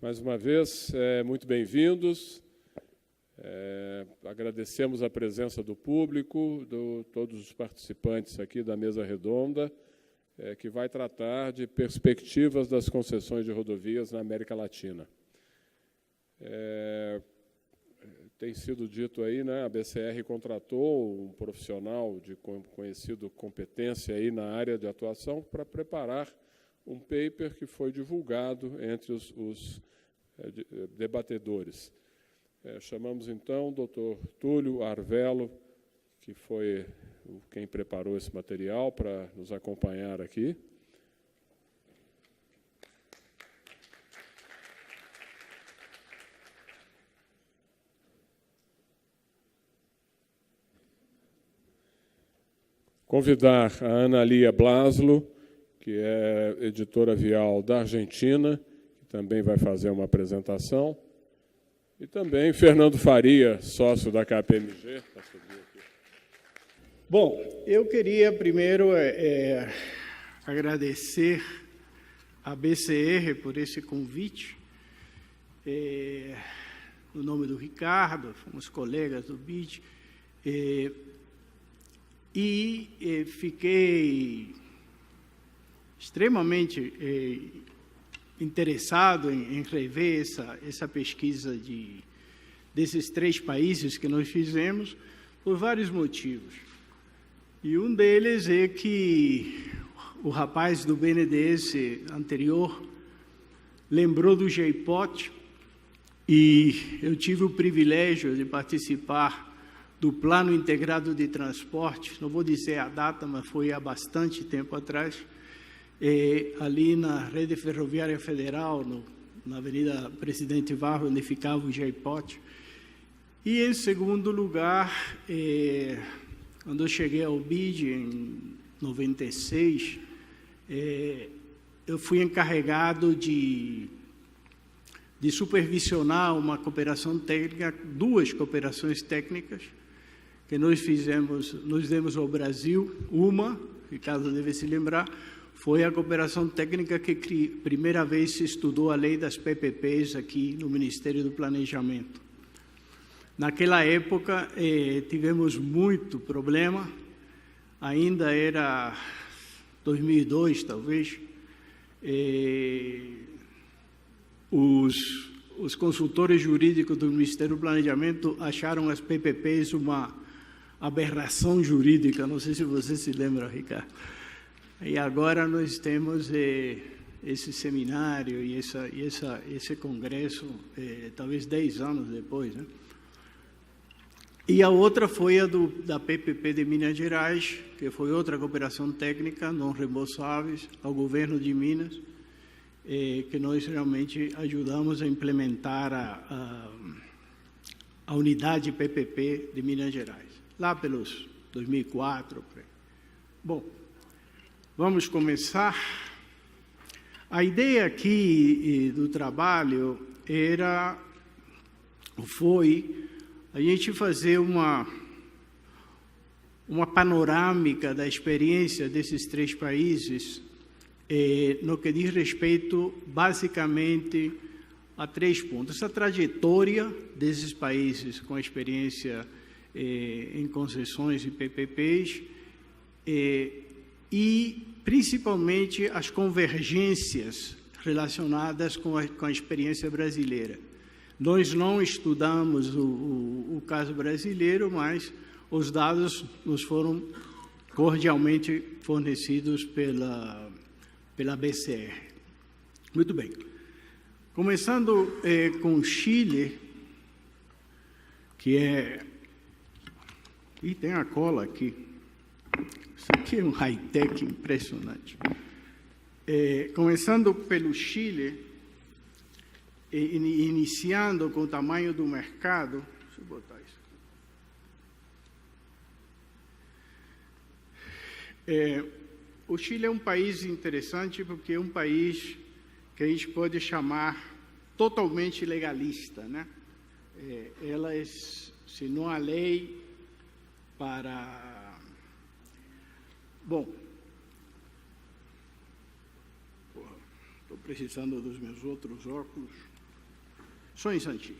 mais uma vez, muito bem-vindos. Agradecemos a presença do público, todos os participantes aqui da mesa redonda, que vai tratar de perspectivas das concessões de rodovias na América Latina. Tem sido dito aí, né, a BCR contratou um profissional de conhecido competência aí na área de atuação para preparar um paper que foi divulgado entre os debatedores. Chamamos, então, o Dr. Túlio Arvelo, que foi quem preparou esse material, para nos acompanhar aqui. Convidar a Ana Lia Blaslo, que é editora vial da Argentina, que também vai fazer uma apresentação. E também Fernando Faria, sócio da KPMG. Bom, eu queria primeiro agradecer à BCR por esse convite. No nome do Ricardo, fomos colegas do BID. E fiquei extremamente interessado em rever essa pesquisa desses 3 países que nós fizemos, por vários motivos. E um deles é que o rapaz do BNDES anterior lembrou do JPOT, e eu tive o privilégio de participar do Plano Integrado de Transporte, não vou dizer a data, mas foi há bastante tempo atrás, ali na Rede Ferroviária Federal, na Avenida Presidente Vargas, onde ficava o JPOT. E, em segundo lugar, quando eu cheguei ao BID, em 96, eu fui encarregado de supervisionar uma cooperação técnica, 2 cooperações técnicas, que nós demos ao Brasil. Uma, Ricardo deve se lembrar, foi a cooperação técnica que primeira vez se estudou a lei das PPPs aqui no Ministério do Planejamento. Naquela época, tivemos muito problema, ainda era 2002, talvez. Os consultores jurídicos do Ministério do Planejamento acharam as PPPs uma aberração jurídica, não sei se você se lembra, Ricardo. E agora nós temos esse seminário e esse congresso, talvez 10 anos depois, né? E a outra foi a da PPP de Minas Gerais, que foi outra cooperação técnica, não reembolsáveis, ao governo de Minas, que nós realmente ajudamos a implementar a unidade PPP de Minas Gerais, lá pelos 2004. Bom, vamos começar. A ideia aqui do trabalho foi a gente fazer uma panorâmica da experiência desses 3 países, no que diz respeito, basicamente, a 3 pontos. A trajetória desses países com experiência em concessões e PPPs, e, principalmente, as convergências relacionadas com a experiência brasileira. Nós não estudamos o caso brasileiro, mas os dados nos foram cordialmente fornecidos pela BCR. Muito bem. Começando com o Chile, que é... Ih, tem a cola aqui. Isso aqui é um high-tech impressionante. Começando pelo Chile, iniciando com o tamanho do mercado. Deixa eu botar isso aqui. O Chile é um país interessante porque é um país que a gente pode chamar totalmente legalista, né? Ela assinou a lei para... Bom, estou precisando dos meus outros óculos. Só um instantinho.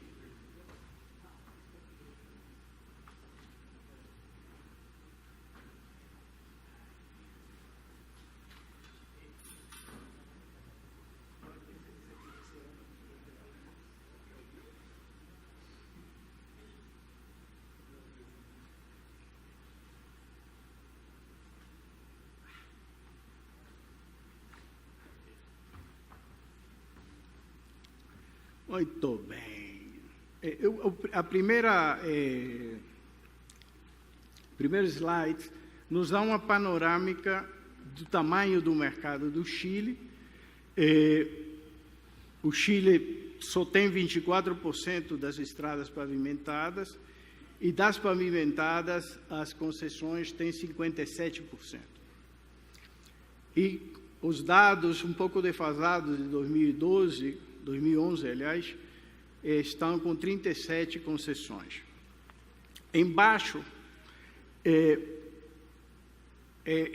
Muito bem. Primeiro slide nos dá uma panorâmica do tamanho do mercado do Chile. O Chile só tem 24% das estradas pavimentadas e das pavimentadas as concessões têm 57%. E os dados um pouco defasados de 2011, aliás, estão com 37 concessões. Embaixo, é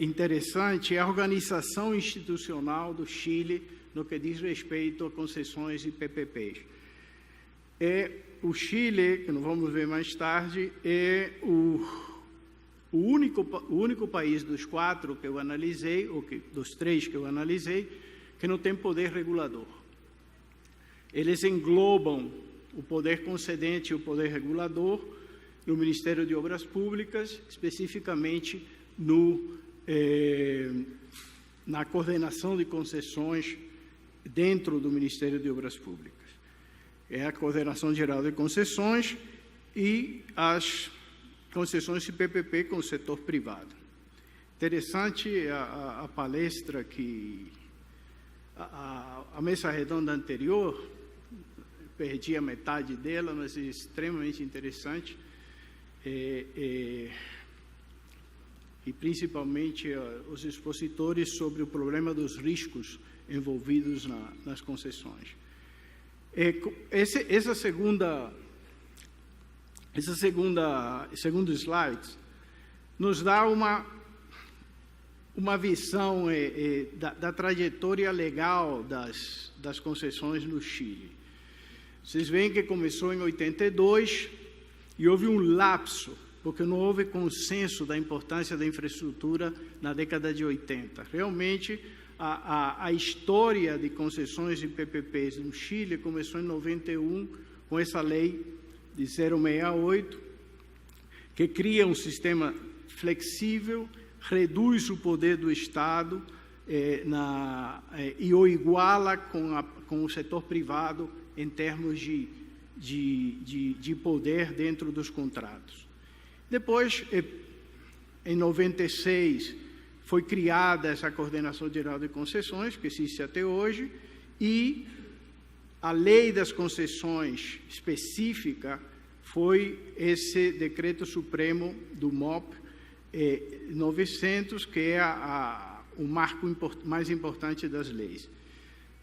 interessante a organização institucional do Chile no que diz respeito a concessões e PPPs. O Chile, que nós vamos ver mais tarde, é o único país dos 4 que eu analisei, dos 3 que eu analisei, que não tem poder regulador. Eles englobam o poder concedente e o poder regulador no Ministério de Obras Públicas, especificamente na coordenação de concessões dentro do Ministério de Obras Públicas. É a Coordenação Geral de Concessões e as concessões de PPP com o setor privado. Interessante a palestra que a mesa redonda anterior, perdi a metade dela, mas é extremamente interessante, e principalmente os expositores sobre o problema dos riscos envolvidos nas concessões. Segundo slide nos dá uma visão da trajetória legal das concessões no Chile. Vocês veem que começou em 82 e houve um lapso, porque não houve consenso da importância da infraestrutura na década de 80. Realmente, a história de concessões e PPPs no Chile começou em 91, com essa lei de 068, que cria um sistema flexível, reduz o poder do Estado e o iguala com o setor privado em termos de poder dentro dos contratos. Depois, em 96, foi criada essa Coordenação Geral de Concessões, que existe até hoje, e a lei das concessões específica foi esse Decreto Supremo do MOP 900, que é o marco mais importante das leis.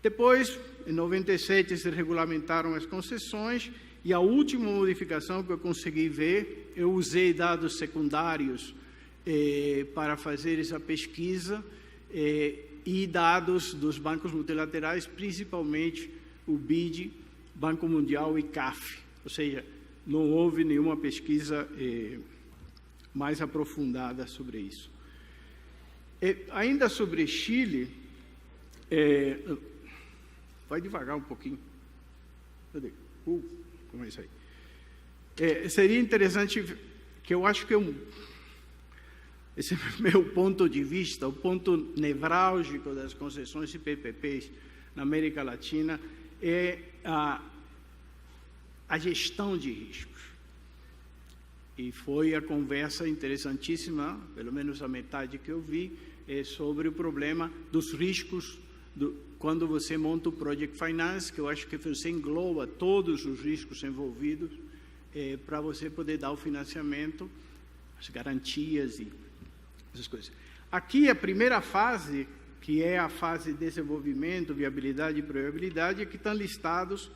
Depois, em 97, se regulamentaram as concessões e a última modificação que eu consegui ver, eu usei dados secundários para fazer essa pesquisa e dados dos bancos multilaterais, principalmente o BID, Banco Mundial e CAF. Ou seja, não houve nenhuma pesquisa mais aprofundada sobre isso. Ainda sobre Chile, vai devagar um pouquinho. Cadê? Como é isso aí? Seria interessante, que eu acho que esse é o meu ponto de vista, o ponto nevrálgico das concessões e PPPs na América Latina é a gestão de riscos. E foi a conversa interessantíssima, pelo menos a metade que eu vi, sobre o problema dos riscos quando você monta o Project Finance, que eu acho que você engloba todos os riscos envolvidos para você poder dar o financiamento, as garantias e essas coisas. Aqui, a primeira fase, que é a fase de desenvolvimento, viabilidade e probabilidade, que estão listados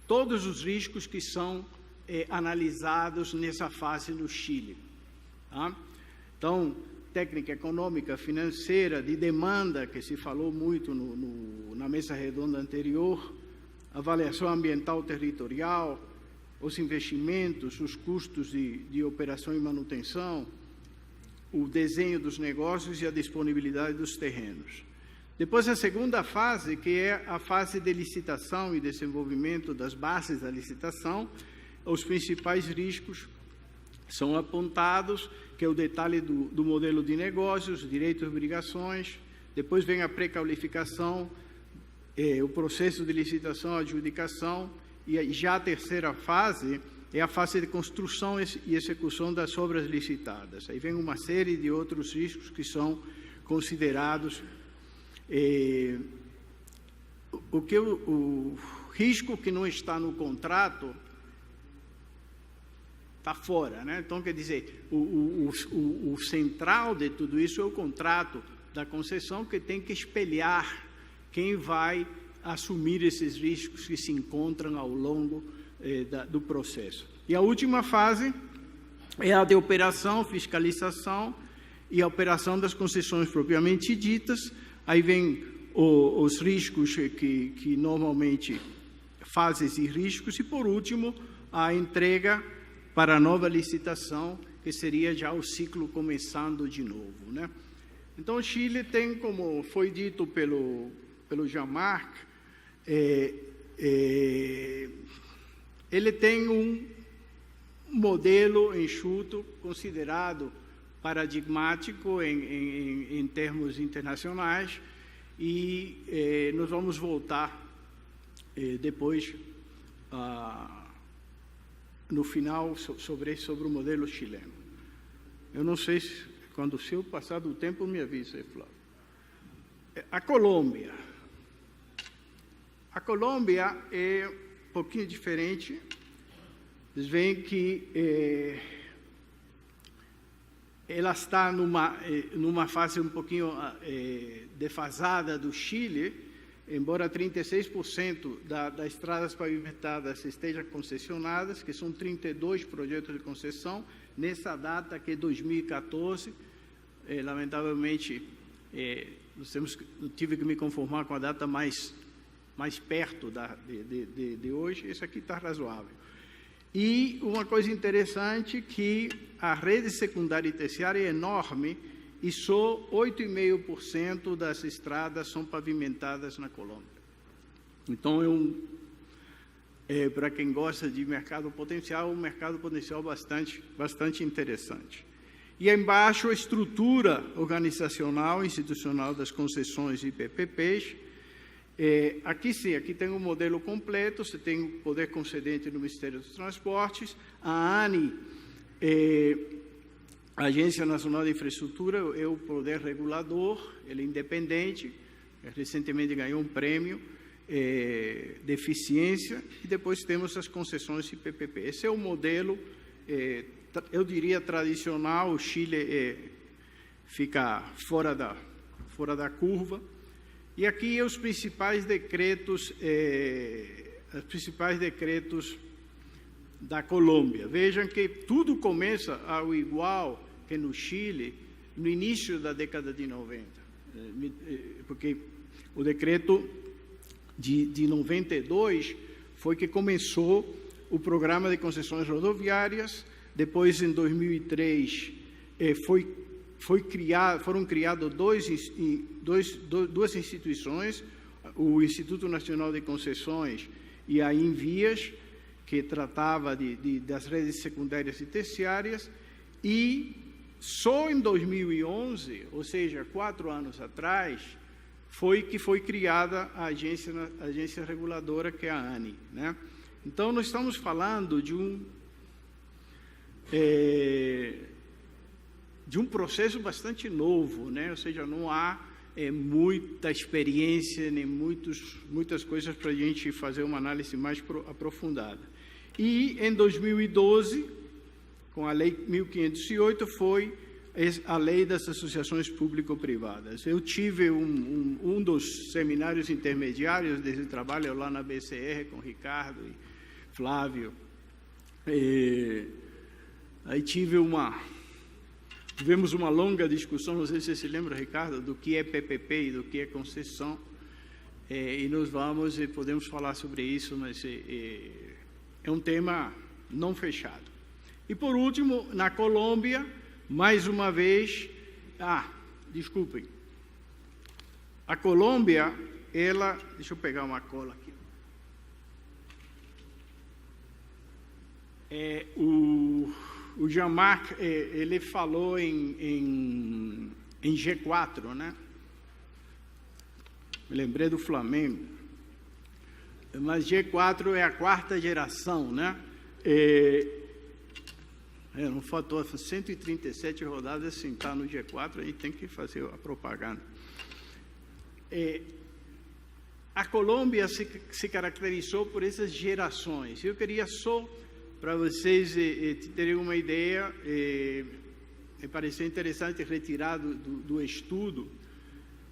todos os riscos que são analisados nessa fase no Chile. Tá? Então, técnica econômica, financeira, de demanda, que se falou muito na mesa redonda anterior, avaliação ambiental territorial, os investimentos, os custos de operação e manutenção, o desenho dos negócios e a disponibilidade dos terrenos. Depois, a segunda fase, que é a fase de licitação e desenvolvimento das bases da licitação, os principais riscos são apontados, que é o detalhe do modelo de negócios, direitos e obrigações. Depois vem a pré-qualificação, o processo de licitação, adjudicação, e já a terceira fase é a fase de construção e execução das obras licitadas. Aí vem uma série de outros riscos que são considerados. O risco que não está no contrato está fora, né? Então, quer dizer, o central de tudo isso é o contrato da concessão, que tem que espelhar quem vai assumir esses riscos que se encontram ao longo do processo. E a última fase é a de operação, fiscalização e a operação das concessões propriamente ditas. Aí vem os riscos que normalmente, fases e riscos, e por último, a entrega para a nova licitação, que seria já o ciclo começando de novo, né? Então, o Chile tem, como foi dito pelo Jean-Marc, ele tem um modelo enxuto, considerado paradigmático em termos internacionais, e nós vamos voltar depois, no final, sobre o modelo chileno. Eu não sei se eu passar do tempo, me avisa aí, Flávio. A Colômbia. A Colômbia é um pouquinho diferente. Vocês veem que ela está numa fase um pouquinho defasada do Chile, embora 36% das estradas pavimentadas estejam concessionadas, que são 32 projetos de concessão, nessa data que é 2014. Lamentavelmente, eu tive que me conformar com a data mais perto de hoje. Esse aqui está razoável. E uma coisa interessante, que a rede secundária e terciária é enorme, e só 8,5% das estradas são pavimentadas na Colômbia. Então, para quem gosta de mercado potencial, um mercado potencial bastante interessante. E embaixo, a estrutura organizacional e institucional das concessões e PPPs. Aqui sim, aqui tem um modelo completo. Você tem o poder concedente no Ministério dos Transportes, a ANI, a Agência Nacional de Infraestrutura, é o poder regulador, ele é independente, recentemente ganhou um prêmio de eficiência, e depois temos as concessões e PPP. Esse é o modelo, eu diria, tradicional. O Chile fica fora da curva. E aqui os principais decretos da Colômbia. Vejam que tudo começa ao igual que no Chile, no início da década de 90, porque o decreto de 92 foi que começou o programa de concessões rodoviárias. Depois, em 2003, foram criadas duas instituições, o Instituto Nacional de Concessões e a Invias, que tratava das redes secundárias e terciárias, e só em 2011, ou seja, 4 anos atrás, foi criada a agência reguladora, que é a ANI, né? Então, nós estamos falando de um processo bastante novo, né? Ou seja, não há muita experiência, nem muitas coisas para a gente fazer uma análise mais aprofundada. E, em 2012, com a Lei 1508, foi a Lei das Associações Público-Privadas. Eu tive um dos seminários intermediários desse trabalho lá na BCR, com Ricardo e Flávio. Aí tivemos uma longa discussão, não sei se você se lembra, Ricardo, do que é PPP e do que é concessão. e nós vamos e podemos falar sobre isso, mas é um tema não fechado. E, por último, na Colômbia, mais uma vez... desculpem. A Colômbia, ela... Deixa eu pegar uma cola aqui. O Jean-Marc, ele falou em G4, né? Me lembrei do Flamengo. Mas G4 é a quarta geração, né? Não faltou 137 rodadas sem estar no G4, aí tem que fazer a propaganda. A Colômbia se caracterizou por essas gerações. Eu queria só, para vocês terem uma ideia, me pareceu interessante retirar do estudo.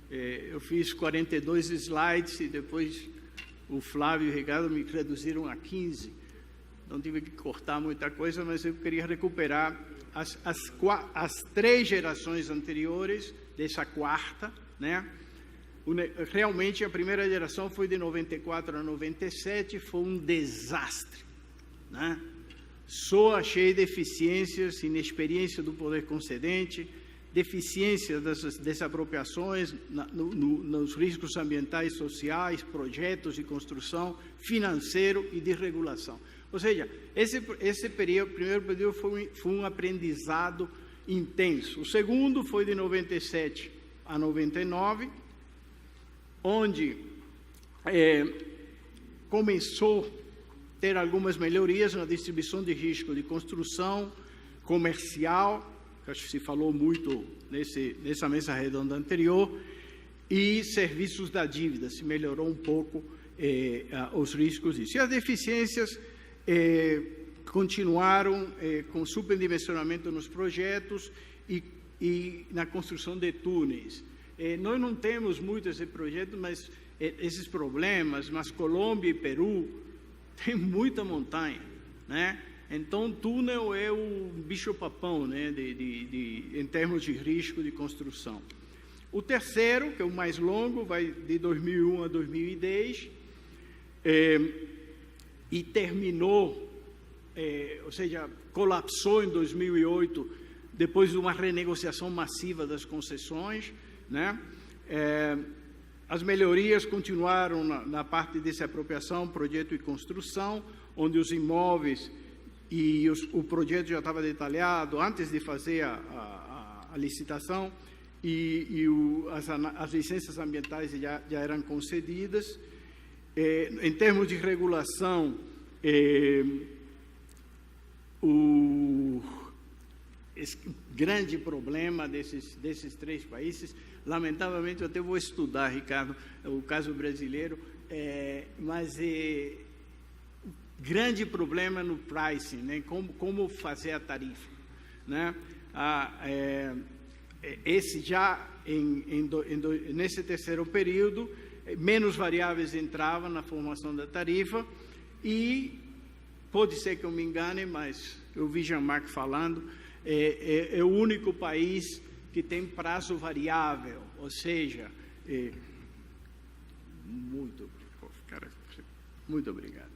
Eu fiz 42 slides e depois o Flávio e o Ricardo me reduziram a 15. Não tive que cortar muita coisa, mas eu queria recuperar as 3 gerações anteriores dessa quarta, né? Realmente, a primeira geração foi de 94 a 97, foi um desastre, né? Só achei deficiências, inexperiência do poder concedente, deficiência das desapropriações, nos riscos ambientais, sociais, projetos de construção, financeiro e de regulação. Ou seja, esse período, primeiro período foi um aprendizado intenso. O segundo foi de 97 a 99, onde começou a ter algumas melhorias na distribuição de risco de construção comercial, que acho que se falou muito nessa mesa redonda anterior, e serviços da dívida, se melhorou um pouco os riscos disso. E as deficiências continuaram com superdimensionamento nos projetos e na construção de túneis. Nós não temos muito esse projeto, mas esses problemas, mas Colômbia e Peru tem muita montanha, né? Então, túnel é o bicho-papão, né, em termos de risco de construção. O terceiro, que é o mais longo, vai de 2001 a 2010, e terminou, ou seja, colapsou em 2008, depois de uma renegociação massiva das concessões, né? As melhorias continuaram na parte de desapropriação, projeto e construção, onde os imóveis e o projeto já estava detalhado antes de fazer a licitação e as licenças ambientais já eram concedidas. Em termos de regulação, esse grande problema desses 3 países, lamentavelmente, eu até vou estudar, Ricardo, o caso brasileiro, mas grande problema no pricing, né? Como fazer a tarifa, né? Esse já nesse terceiro período, menos variáveis entravam na formação da tarifa e pode ser que eu me engane, mas eu vi Jean-Marc falando, é o único país que tem prazo variável, ou seja, muito obrigado.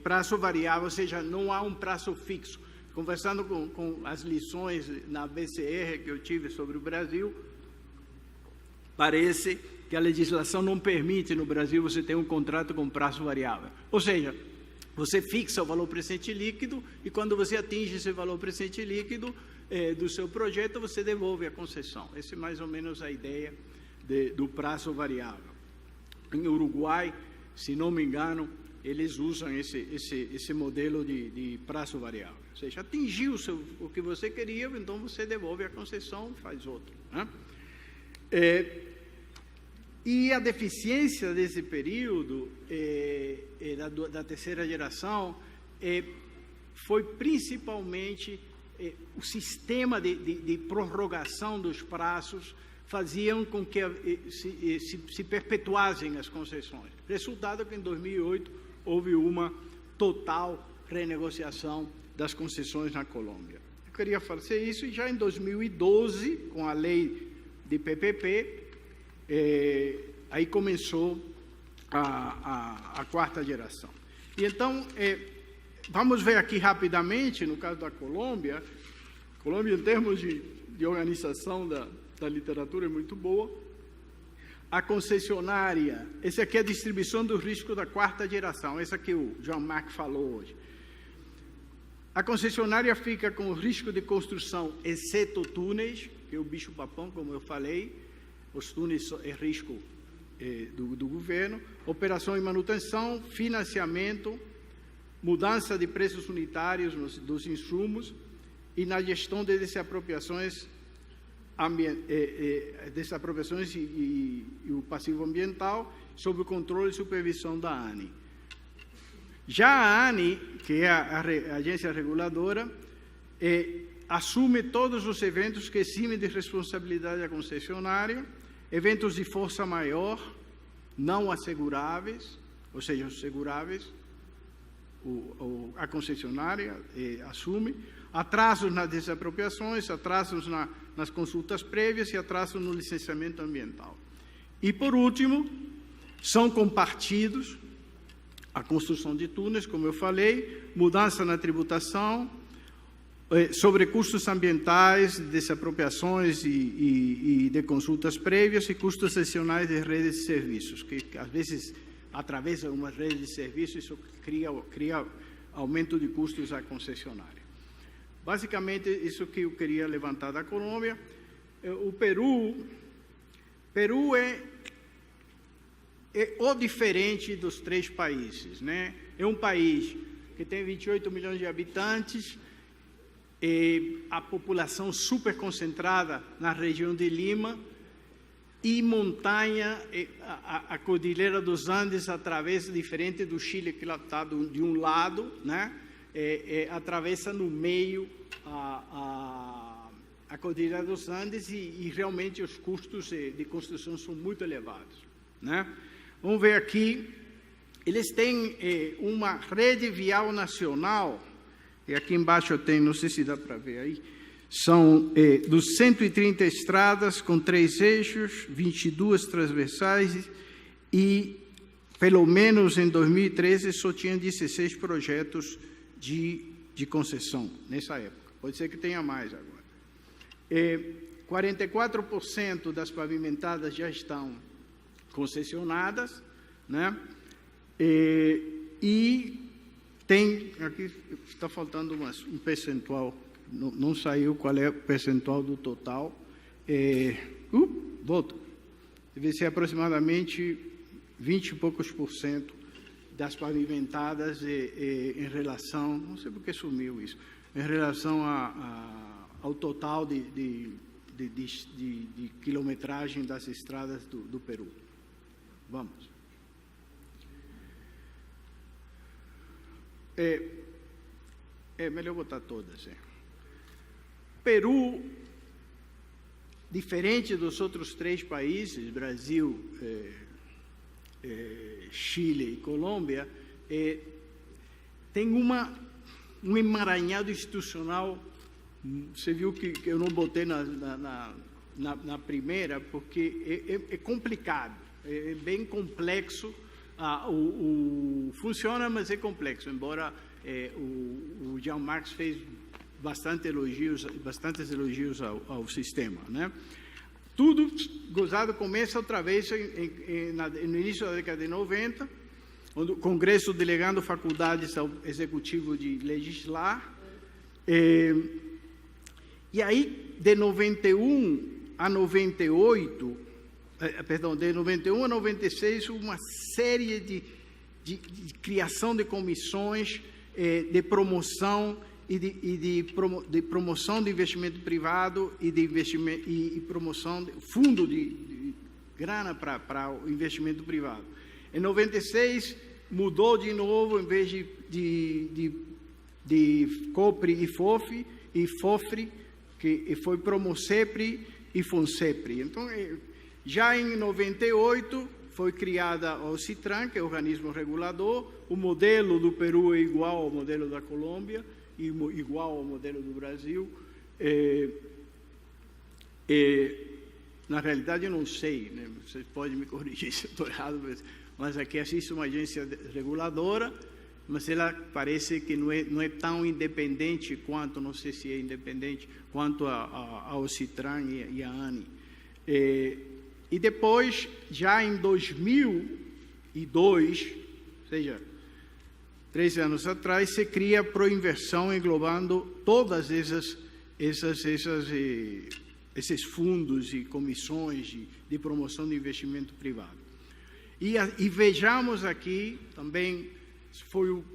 Prazo variável, ou seja, não há um prazo fixo. Conversando com as lições na BCR que eu tive sobre o Brasil, parece que a legislação não permite no Brasil você ter um contrato com prazo variável. Ou seja, você fixa o valor presente líquido e quando você atinge esse valor presente líquido do seu projeto, você devolve a concessão. Essa é mais ou menos a ideia do prazo variável. Em Uruguai, se não me engano, eles usam esse modelo de prazo variável. Ou seja, atingiu o que você queria, então você devolve a concessão e faz outro, né? E a deficiência desse período, da terceira geração, foi principalmente o sistema de prorrogação dos prazos faziam com que se perpetuassem as concessões. Resultado que em 2008 houve uma total renegociação das concessões na Colômbia. Eu queria fazer isso e já em 2012, com a lei de PPP, aí começou a quarta geração. E então, vamos ver aqui rapidamente, no caso da Colômbia, em termos de organização da literatura, é muito boa. A concessionária, essa aqui é a distribuição do risco da quarta geração, essa que o Jean-Marc falou hoje. A concessionária fica com o risco de construção, exceto túneis, que é o bicho-papão, como eu falei, os túneis é risco do governo, operação e manutenção, financiamento, mudança de preços unitários dos insumos e na gestão de desapropriações e o passivo ambiental, sob o controle e supervisão da ANE. Já a ANE, que é a agência reguladora, assume todos os eventos que eximem de responsabilidade da concessionária, eventos de força maior, não asseguráveis, ou seja, os seguráveis, a concessionária assume, atrasos nas desapropriações, atrasos nas consultas prévias e atrasos no licenciamento ambiental. E, por último, são compartidos a construção de túneis, como eu falei, mudança na tributação, sobre custos ambientais, desapropriações e de consultas prévias e custos adicionais de redes de serviços, que às vezes atravessa uma rede de serviços, isso cria aumento de custos à concessionária. Basicamente, isso que eu queria levantar da Colômbia. O Peru é o diferente dos três países, né? É um país que tem 28 milhões de habitantes, a população super concentrada na região de Lima, e montanha, a Cordilheira dos Andes atravessa, diferente do Chile, que lá está de um lado, né? Atravessa no meio a Cordilheira dos Andes e realmente os custos de construção são muito elevados, né? Vamos ver aqui, eles têm uma rede vial nacional, e aqui embaixo tem, não sei se dá para ver aí, são 130 estradas com 3 eixos, 22 transversais e, pelo menos em 2013, só tinha 16 projetos de concessão nessa época. Pode ser que tenha mais agora. 44% das pavimentadas já estão concessionadas, né? E tem, aqui está faltando um percentual, não saiu qual é o percentual do total. Volta. Deve ser aproximadamente 20 e poucos % das pavimentadas em relação, não sei por que sumiu isso, em relação ao total de quilometragem das estradas do Peru. Vamos. Melhor botar todas. Peru, diferente dos outros 3 países, Brasil, Chile e Colômbia, tem um emaranhado institucional. Você viu que eu não botei na primeira, porque é complicado, é bem complexo. Funciona, mas é complexo, embora o Jean-Marc fez bastantes elogios ao sistema, né? Tudo gozado começa outra vez no início da década de 90, onde o Congresso delegando faculdades ao Executivo de legislar, e aí de 91 a 98, de 91 a 96, uma série de criação de comissões de promoção e de promoção do investimento privado e de investimento e promoção de fundo de grana para o investimento privado. Em 96 mudou de novo, em vez de COPRE e FOFRE, que foi Promocepre e FONSEPRE. Então, já em 98 foi criada o CITRAN, que é o organismo regulador. O modelo do Peru é igual ao modelo da Colômbia e igual ao modelo do Brasil. na realidade eu não sei, né? Vocês podem me corrigir se eu estou errado, mas aqui existe uma agência reguladora, mas ela parece que não é tão independente quanto, não sei se é independente, quanto ao CITRAN e a ANI. E depois, já em 2002, ou seja, 13 anos atrás, se cria a Proinversão, englobando todas esses fundos e comissões de promoção de investimento privado. E vejamos aqui, também foi o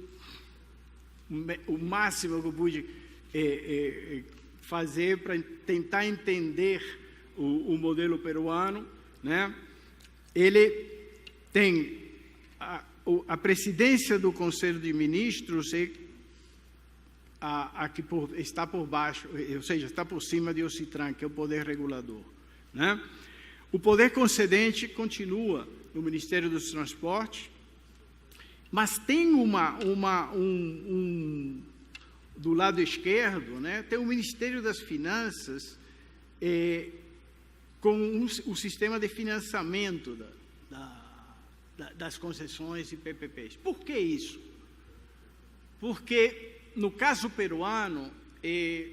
máximo que eu pude fazer para tentar entender o modelo peruano, né? Ele tem a presidência do Conselho de Ministros está por baixo, ou seja, está por cima de OCITRAN, que é o poder regulador, né? O poder concedente continua no Ministério dos Transportes, mas tem do lado esquerdo, né, tem o Ministério das Finanças com o sistema de financiamento das concessões e PPPs. Por que isso? Porque, no caso peruano, é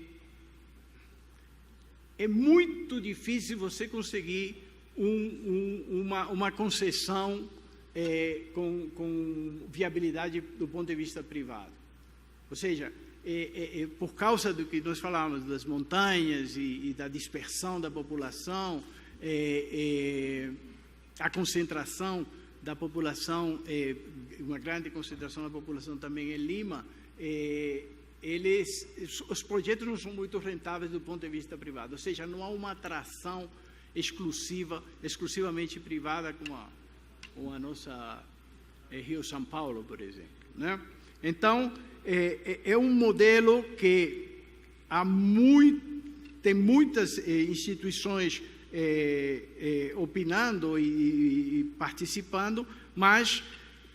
muito difícil você conseguir uma concessão com viabilidade do ponto de vista privado. Ou seja, por causa do que nós falamos, das montanhas e da dispersão da população, a concentração da população, uma grande concentração da população também em Lima, os projetos não são muito rentáveis do ponto de vista privado, ou seja, não há uma atração exclusivamente privada como a nossa Rio-São Paulo, por exemplo, né? Então, é um modelo que tem muitas instituições opinando e participando, mas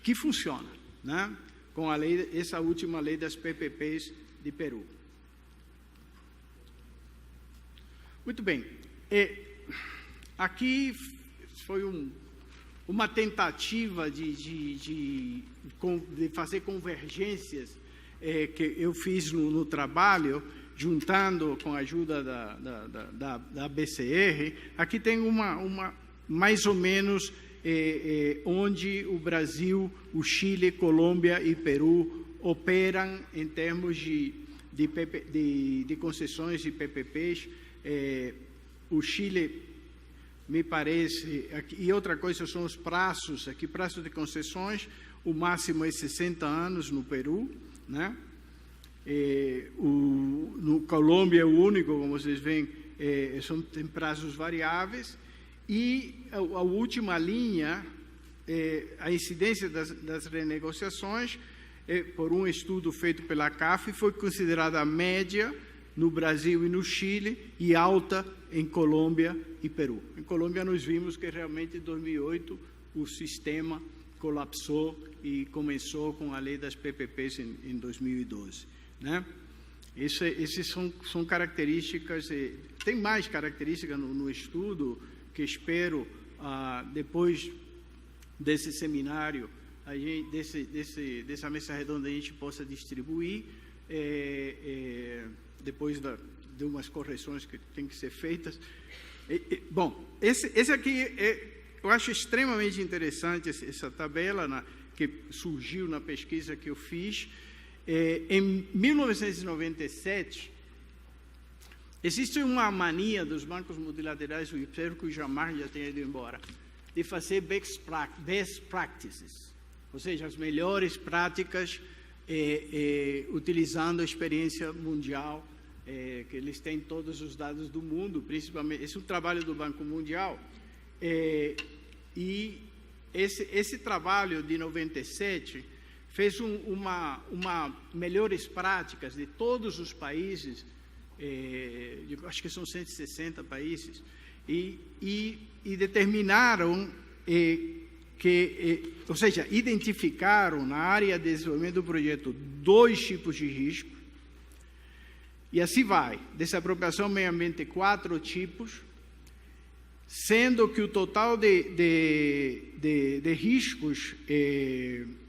que funciona, né? Com a lei, essa última lei das PPPs de Peru. Muito bem. Aqui foi uma tentativa de fazer convergências que eu fiz no trabalho, juntando com a ajuda da BCR. Aqui tem mais ou menos onde o Brasil, o Chile, Colômbia e Peru operam em termos de concessões e PPPs. O Chile, me parece, e outra coisa são os prazos, aqui prazo de concessões, o máximo é 60 anos no Peru, né? No Colômbia é o único, como vocês veem, tem prazos variáveis, e a última linha, a incidência das renegociações, por um estudo feito pela CAF, foi considerada média no Brasil e no Chile, e alta em Colômbia e Peru. Em Colômbia nós vimos que realmente em 2008 o sistema colapsou e começou com a lei das PPPs em 2012, né? Essas são características, tem mais características no estudo que espero, depois desse seminário, dessa mesa redonda, a gente possa distribuir, depois de umas correções que têm que ser feitas. Bom, esse aqui eu acho extremamente interessante, essa tabela que surgiu na pesquisa que eu fiz. Em 1997, existe uma mania dos bancos multilaterais, eu espero que o Jamar já tenha ido embora, de fazer best practices, ou seja, as melhores práticas, utilizando a experiência mundial, que eles têm todos os dados do mundo, principalmente, esse é um trabalho do Banco Mundial, e esse trabalho de 97 fez uma melhores práticas de todos os países, acho que são 160 países, e determinaram ou seja, identificaram na área de desenvolvimento do projeto 2 tipos de risco, e assim vai, desapropriação meio ambiente 4 tipos, sendo que o total de riscos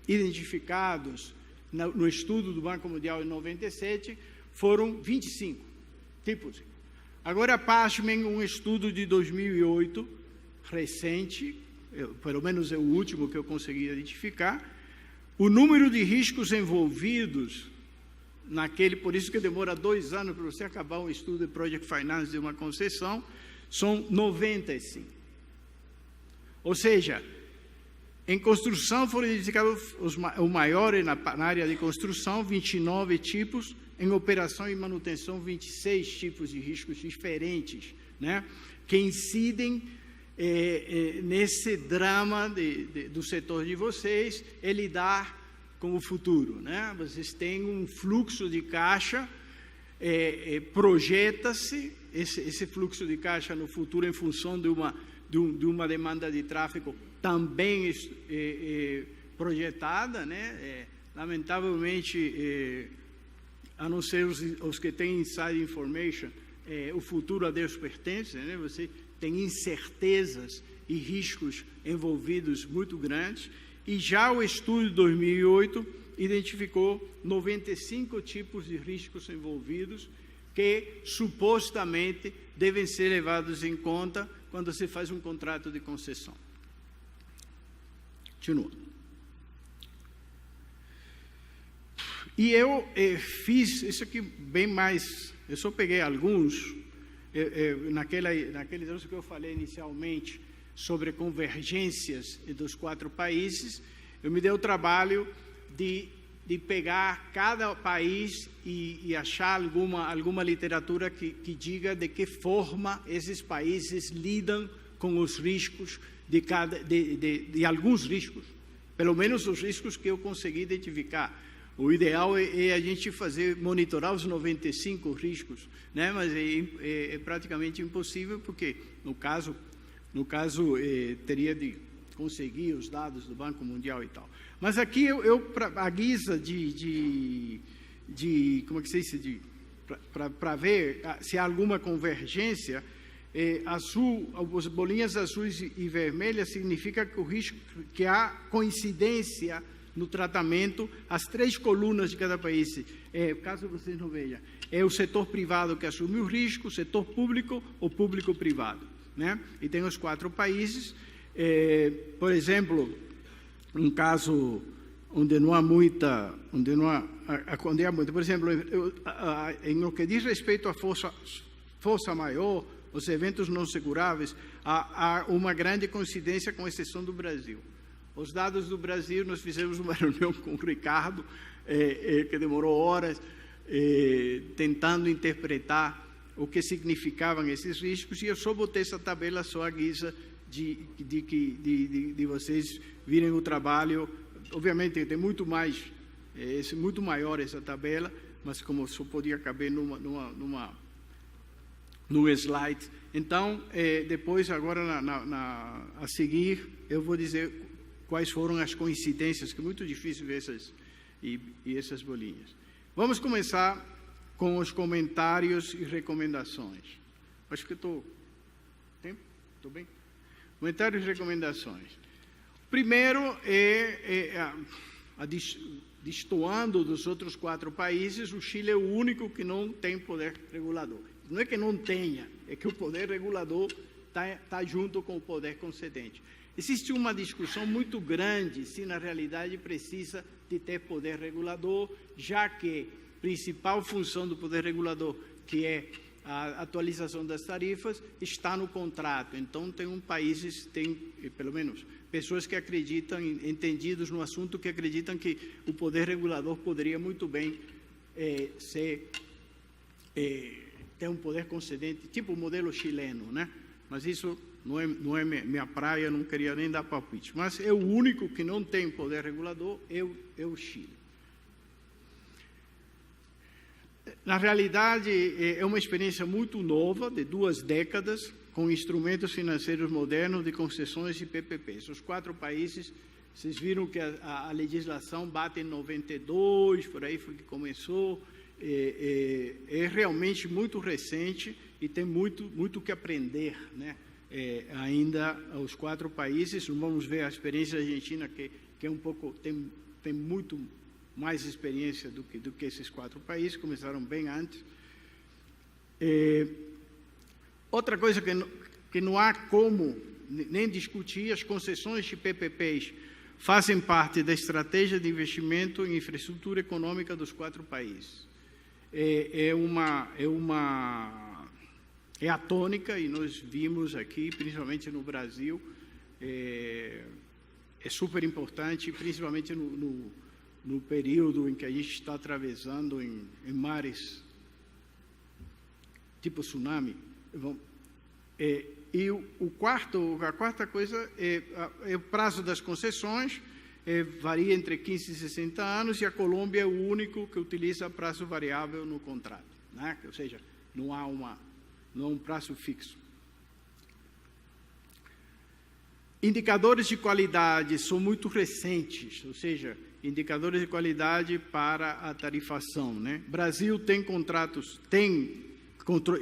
identificados no estudo do Banco Mundial em 97 foram 25 tipos. Agora, pasmem, um estudo de 2008, recente, pelo menos é o último que eu consegui identificar, o número de riscos envolvidos por isso que demora 2 anos para você acabar um estudo de Project Finance de uma concessão, são 95. Ou seja, em construção foram identificados o maior na área de construção, 29 tipos, em operação e manutenção, 26 tipos de riscos diferentes, né, que incidem nesse drama do setor de vocês, lidar com o futuro, né? Vocês têm um fluxo de caixa, projeta-se esse fluxo de caixa no futuro em função de uma demanda de tráfego também projetada, né? Lamentavelmente, a não ser os que têm inside information, o futuro a Deus pertence, né? Você tem incertezas e riscos envolvidos muito grandes. E já o estudo de 2008 identificou 95 tipos de riscos envolvidos que supostamente devem ser levados em conta quando se faz um contrato de concessão. Continua. E eu fiz isso aqui bem mais, eu só peguei alguns, naquele que eu falei inicialmente, sobre convergências dos 4 países, eu me dei o trabalho de pegar cada país e achar alguma literatura que diga de que forma esses países lidam com os riscos de alguns riscos, pelo menos os riscos que eu consegui identificar. O ideal é a gente monitorar os 95 riscos, né? Mas é praticamente impossível, porque no caso teria de conseguir os dados do Banco Mundial e tal. Mas aqui a guisa de como é que se diz, para ver se há alguma convergência, as bolinhas azuis e vermelhas significa que o risco, que há coincidência no tratamento, as 3 colunas de cada país, caso vocês não vejam, é o setor privado que assume o risco, o setor público ou público-privado, né? E tem os 4 países, por exemplo, um caso onde não há muita, por exemplo, em o que diz respeito à força maior, os eventos não seguráveis, há uma grande coincidência, com exceção do Brasil. Os dados do Brasil, nós fizemos uma reunião com o Ricardo, que demorou horas, tentando interpretar o que significavam esses riscos, e eu só botei essa tabela só à guisa de vocês virem o trabalho. Obviamente tem muito maior essa tabela, mas como só podia caber num slide. Então, depois, agora a seguir, eu vou dizer quais foram as coincidências, que é muito difícil ver essas bolinhas. Vamos começar com os comentários e recomendações. Acho que estou bem? Comentários e recomendações. Primeiro, destoando dos outros 4 países, o Chile é o único que não tem poder regulador. Não é que não tenha, é que o poder regulador está junto com o poder concedente. Existe uma discussão muito grande se, na realidade, precisa de ter poder regulador, já que a principal função do poder regulador, que é a atualização das tarifas, está no contrato. Então, tem pelo menos, pessoas que acreditam, entendidos no assunto, que acreditam que o poder regulador poderia muito bem ter um poder concedente, tipo o modelo chileno, né? Mas isso não é minha praia, não queria nem dar palpite. Mas é o único que não tem poder regulador, é o Chile. Na realidade, é uma experiência muito nova, de 2 décadas, com instrumentos financeiros modernos de concessões e PPPs. Os 4 países, vocês viram que a legislação bate em 92, por aí foi que começou. É realmente muito recente e tem muito que aprender, né? ainda os 4 países. Vamos ver a experiência argentina, que é um pouco, tem muito mais experiência do que esses 4 países, começaram bem antes. Outra coisa que não há como nem discutir, as concessões de PPPs fazem parte da estratégia de investimento em infraestrutura econômica dos 4 países. É a tônica, e nós vimos aqui, principalmente no Brasil, é super importante, principalmente no período em que a gente está atravessando em mares tipo tsunami. E a quarta coisa é o prazo das concessões, varia entre 15 e 60 anos, e a Colômbia é o único que utiliza prazo variável no contrato, né? Ou seja, não há um prazo fixo. Indicadores de qualidade são muito recentes, ou seja, indicadores de qualidade para a tarifação, né? Brasil tem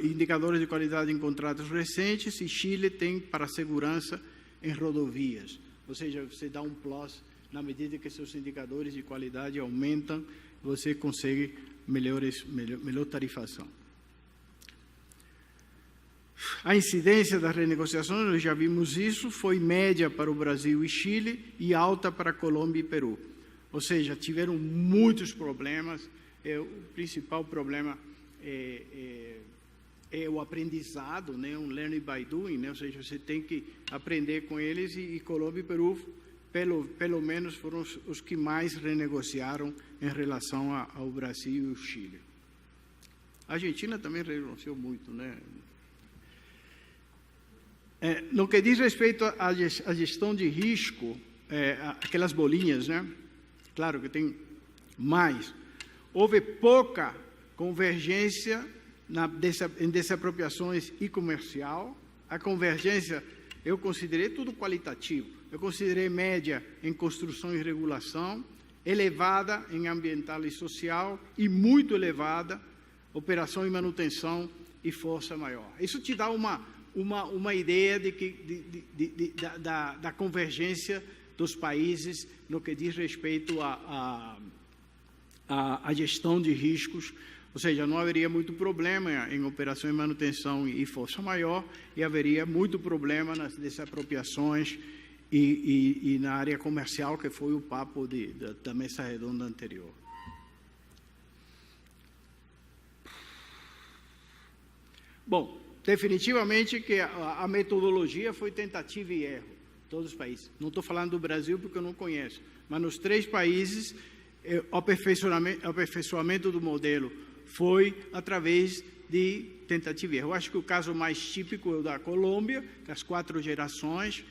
indicadores de qualidade em contratos recentes, e Chile tem para segurança em rodovias. Ou seja, você dá um plus, na medida que seus indicadores de qualidade aumentam, você consegue melhor tarifação. A incidência das renegociações, nós já vimos isso, foi média para o Brasil e Chile e alta para Colômbia e Peru. Ou seja, tiveram muitos problemas. O principal problema é o aprendizado, né? Um learning by doing, né? Ou seja, você tem que aprender com eles, e Colômbia e Peru, pelo menos, foram os que mais renegociaram em relação ao Brasil e o Chile. A Argentina também renegociou muito, né? No que diz respeito à gestão de risco, aquelas bolinhas, né? Claro que tem mais. Houve pouca convergência em desapropriações e comercial. A convergência, eu considerei tudo qualitativo. Eu considerei média em construção e regulação, elevada em ambiental e social, e muito elevada operação e manutenção e força maior. Isso te dá uma ideia da convergência dos países no que diz respeito à gestão de riscos. Ou seja, não haveria muito problema em operação e manutenção e força maior, e haveria muito problema nas desapropriações e na área comercial, que foi o papo da mesa redonda anterior. Bom, definitivamente que a metodologia foi tentativa e erro, todos os países. Não estou falando do Brasil porque eu não conheço, mas nos 3 países, o aperfeiçoamento do modelo foi através de tentativa e erro. Eu acho que o caso mais típico é o da Colômbia, que as 4 gerações,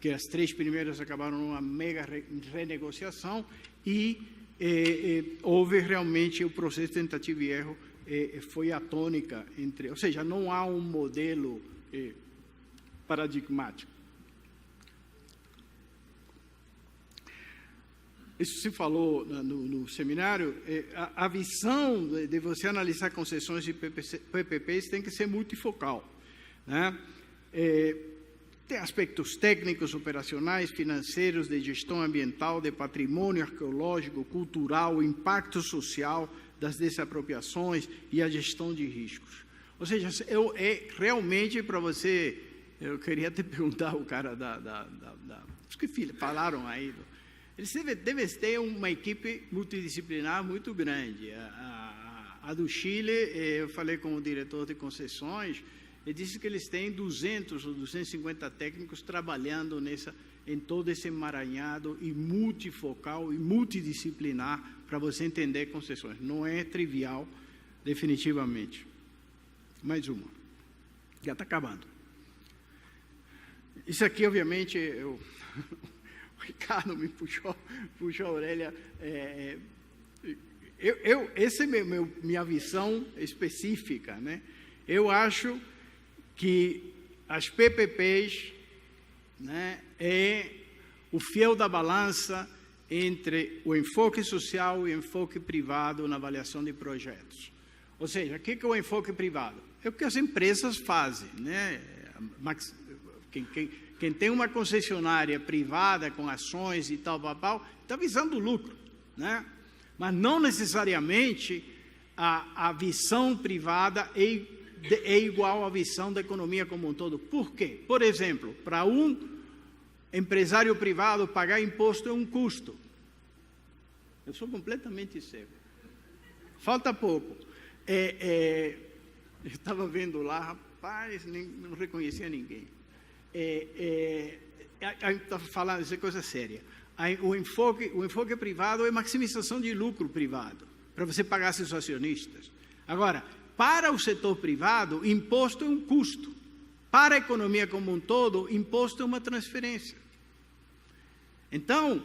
que as 3 primeiras acabaram numa mega renegociação, e houve realmente o processo de tentativa e erro, foi a tônica ou seja, não há um modelo paradigmático. Isso se falou no seminário. A visão de você analisar concessões de PPPs tem que ser multifocal, né? Tem aspectos técnicos, operacionais, financeiros, de gestão ambiental, de patrimônio arqueológico, cultural, impacto social das desapropriações e a gestão de riscos. Ou seja, realmente para você, eu queria te perguntar, o cara os que falaram aí, eles devem ter uma equipe multidisciplinar muito grande. A do Chile, eu falei com o diretor de concessões, ele disse que eles têm 200 ou 250 técnicos trabalhando em todo esse emaranhado e multifocal e multidisciplinar para você entender concessões. Não é trivial, definitivamente. Mais uma. Já está acabando. Isso aqui, obviamente, o Ricardo me puxou a orelha. Essa é minha visão específica, né? Eu acho que as PPPs, né, é o fiel da balança entre o enfoque social e o enfoque privado na avaliação de projetos. Ou seja, o que é o enfoque privado? é o que as empresas fazem, né? Quem tem uma concessionária privada com ações e tal, está visando lucro, né? Mas não necessariamente a visão privada é igual à visão da economia como um todo. Por quê? Por exemplo, para um empresário privado, pagar imposto é um custo. Eu sou completamente cego. Falta pouco. Eu estava vendo lá, rapaz, não reconhecia ninguém. Estava falando, isso é coisa séria. O enfoque privado é maximização de lucro privado, para você pagar seus acionistas. Agora, para o setor privado, imposto é um custo. Para a economia como um todo, imposto é uma transferência. Então,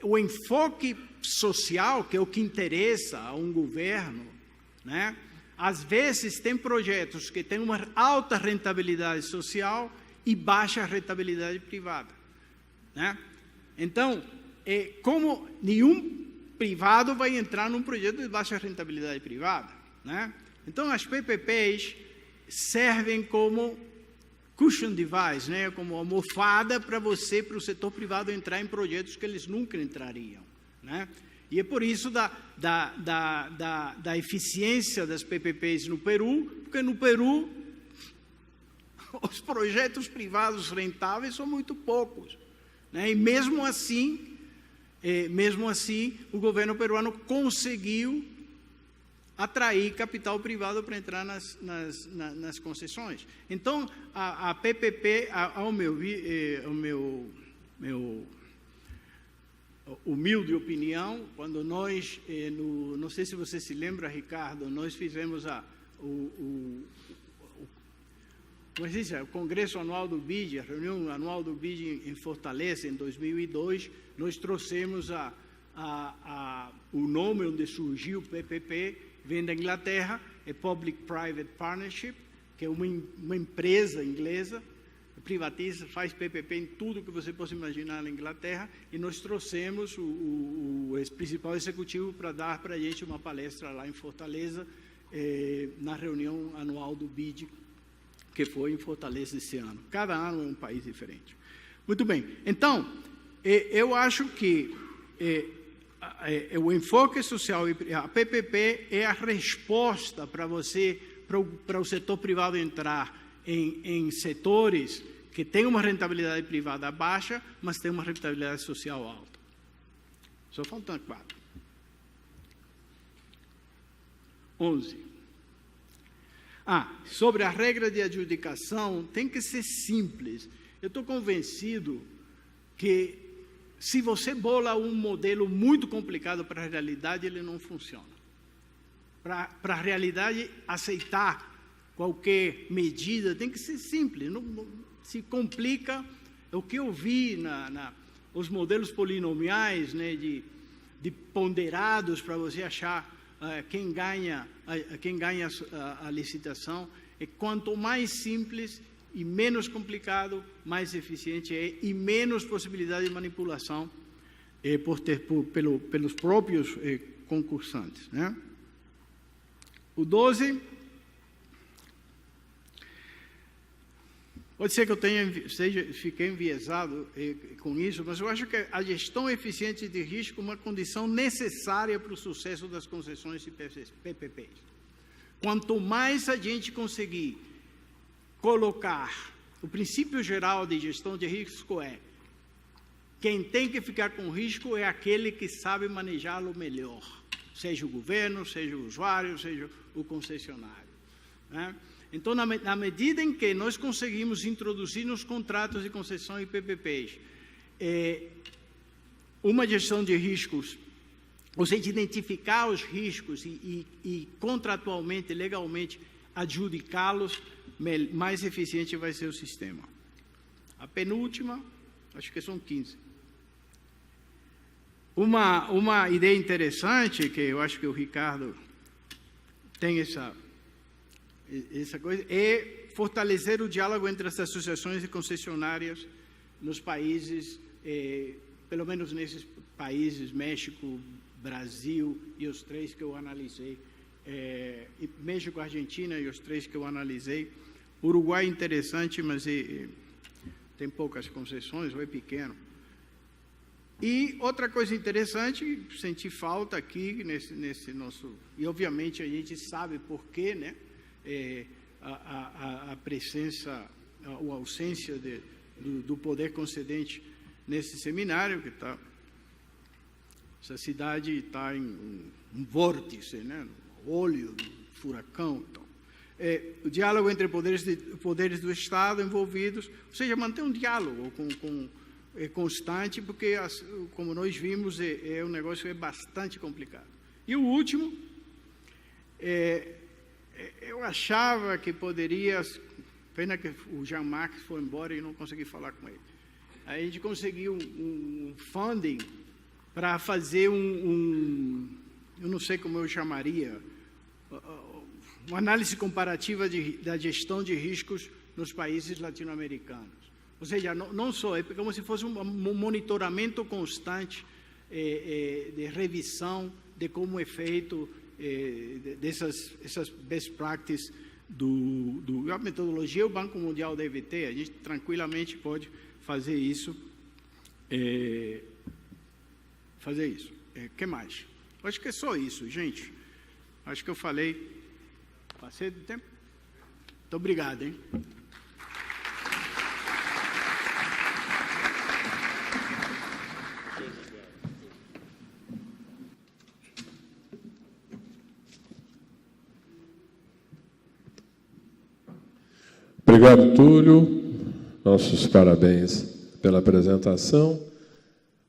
o enfoque social, que é o que interessa a um governo, né? Às vezes tem projetos que têm uma alta rentabilidade social e baixa rentabilidade privada, né? Então, como nenhum privado vai entrar num projeto de baixa rentabilidade privada, né? Então, as PPPs servem como cushion device, né? Como almofada para o setor privado entrar em projetos que eles nunca entrariam, né? E é por isso da eficiência das PPPs no Peru, porque no Peru os projetos privados rentáveis são muito poucos, né? E mesmo assim, o governo peruano conseguiu atrair capital privado para entrar nas concessões. Então, a PPP, ao meu humilde opinião, quando nós, não sei se você se lembra, Ricardo, nós fizemos o Congresso Anual do BID, a reunião anual do BID em Fortaleza, em 2002, nós trouxemos o nome onde surgiu o PPP, vem da Inglaterra, é Public-Private Partnership, que é uma empresa inglesa, privatiza, faz PPP em tudo que você possa imaginar na Inglaterra, e nós trouxemos o principal executivo para dar para a gente uma palestra lá em Fortaleza, na reunião anual do BID, que foi em Fortaleza esse ano. Cada ano é um país diferente. Muito bem. Então, eu acho que o enfoque social, a PPP é a resposta para o setor privado entrar em setores que têm uma rentabilidade privada baixa, mas tem uma rentabilidade social alta. Só faltam 4. 11. Sobre a regra de adjudicação, tem que ser simples. Eu estou convencido que, se você bola um modelo muito complicado para a realidade, ele não funciona. Para a realidade aceitar qualquer medida, tem que ser simples, não se complica. O que eu vi os modelos polinomiais, né, de ponderados para você achar quem ganha a licitação, quanto mais simples e menos complicado, mais eficiente é, e menos possibilidade de manipulação pelos próprios concursantes, né? O 12, pode ser que eu fiquei enviesado com isso, mas eu acho que a gestão eficiente de risco é uma condição necessária para o sucesso das concessões e PPPs. Quanto mais a gente conseguir colocar o princípio geral de gestão de risco quem tem que ficar com risco é aquele que sabe manejá-lo melhor, seja o governo, seja o usuário, seja o concessionário, né? Então, na medida em que nós conseguimos introduzir nos contratos de concessão e PPPs uma gestão de riscos, ou seja, identificar os riscos e contratualmente, legalmente, adjudicá-los, mais eficiente vai ser o sistema. A penúltima, acho que são 15. Uma ideia interessante, que eu acho que o Ricardo tem essa coisa, é fortalecer o diálogo entre as associações de concessionárias nos países, pelo menos nesses países, México, Brasil e os 3 que eu analisei, México, Argentina e os 3 que eu analisei. Uruguai interessante, mas tem poucas concessões, ou é pequeno. E outra coisa interessante, senti falta aqui nesse nosso... E, obviamente, a gente sabe por quê, né? A presença ou a ausência do poder concedente nesse seminário, que está... Essa cidade está em um vórtice, né? Olho do furacão. Então. O diálogo entre poderes do Estado envolvidos, ou seja, manter um diálogo constante, porque, como nós vimos, um negócio é bastante complicado. E o último, eu achava que poderia, pena que o Jean-Marc foi embora e não consegui falar com ele. A gente conseguiu um funding para fazer eu não sei como eu chamaria, uma análise comparativa da gestão de riscos nos países latino-americanos. Ou seja, não só, é como se fosse um monitoramento constante de revisão de como é feito essas best practices a metodologia o Banco Mundial deve ter, a gente tranquilamente pode fazer isso. Que mais? Acho que é só isso, gente. Acho que eu falei. Passei do tempo? Muito obrigado, hein? Obrigado, Túlio. Nossos parabéns pela apresentação.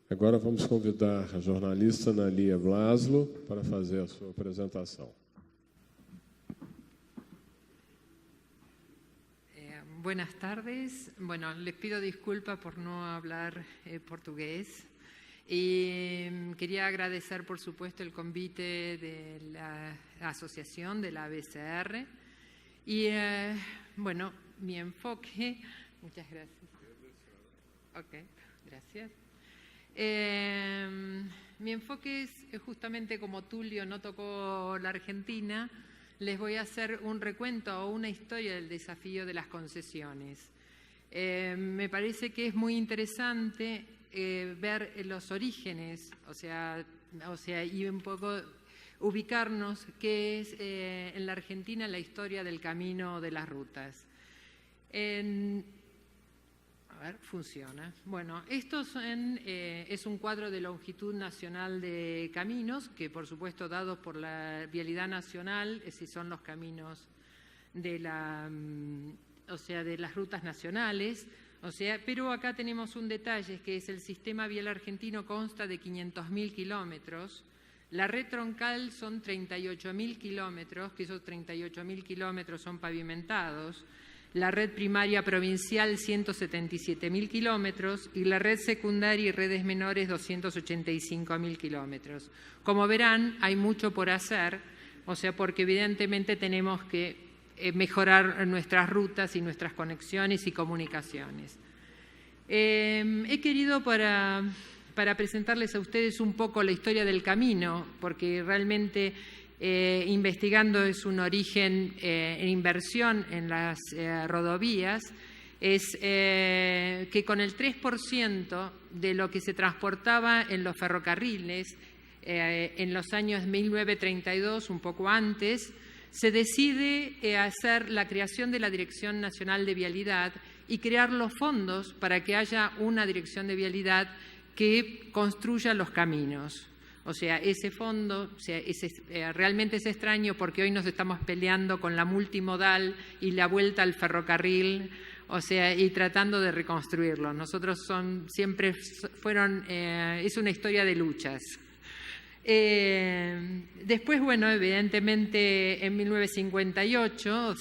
Agora vamos convidar a jornalista Analia Vlaslo para fazer a sua apresentação. Buenas tardes. Bueno, les pido disculpas por no hablar portugués. Y quería agradecer, por supuesto, el convite de la asociación de la ABCR. Y, bueno, mi enfoque... Muchas gracias. Ok, gracias. Mi enfoque es justamente como Tulio no tocó la Argentina, les voy a hacer un recuento o una historia del desafío de las concesiones. Me parece que es muy interesante ver los orígenes, o sea, y un poco ubicarnos qué es en la Argentina la historia del camino de las rutas. A ver, funciona. Bueno, esto es un cuadro de longitud nacional de caminos que, por supuesto, dados por la Vialidad Nacional, si son los caminos de de las rutas nacionales. Pero acá tenemos un detalle, que es el sistema vial argentino consta de 500.000 kilómetros. La red troncal son 38.000 kilómetros, que esos 38.000 kilómetros son pavimentados. La red primaria provincial, 177.000 kilómetros, y la red secundaria y redes menores, 285.000 kilómetros. Como verán, hay mucho por hacer, porque evidentemente tenemos que mejorar nuestras rutas y nuestras conexiones y comunicaciones. He querido para presentarles a ustedes un poco la historia del camino, porque realmente... investigando es un origen en inversión en las rodovías, es que con el 3% de lo que se transportaba en los ferrocarriles en los años 1932, un poco antes, se decide hacer la creación de la Dirección Nacional de Vialidad y crear los fondos para que haya una Dirección de Vialidad que construya los caminos. Ese fondo realmente es extraño porque hoy nos estamos peleando con la multimodal y la vuelta al ferrocarril, y tratando de reconstruirlo. Nosotros es una historia de luchas. Después, bueno, evidentemente en 1958,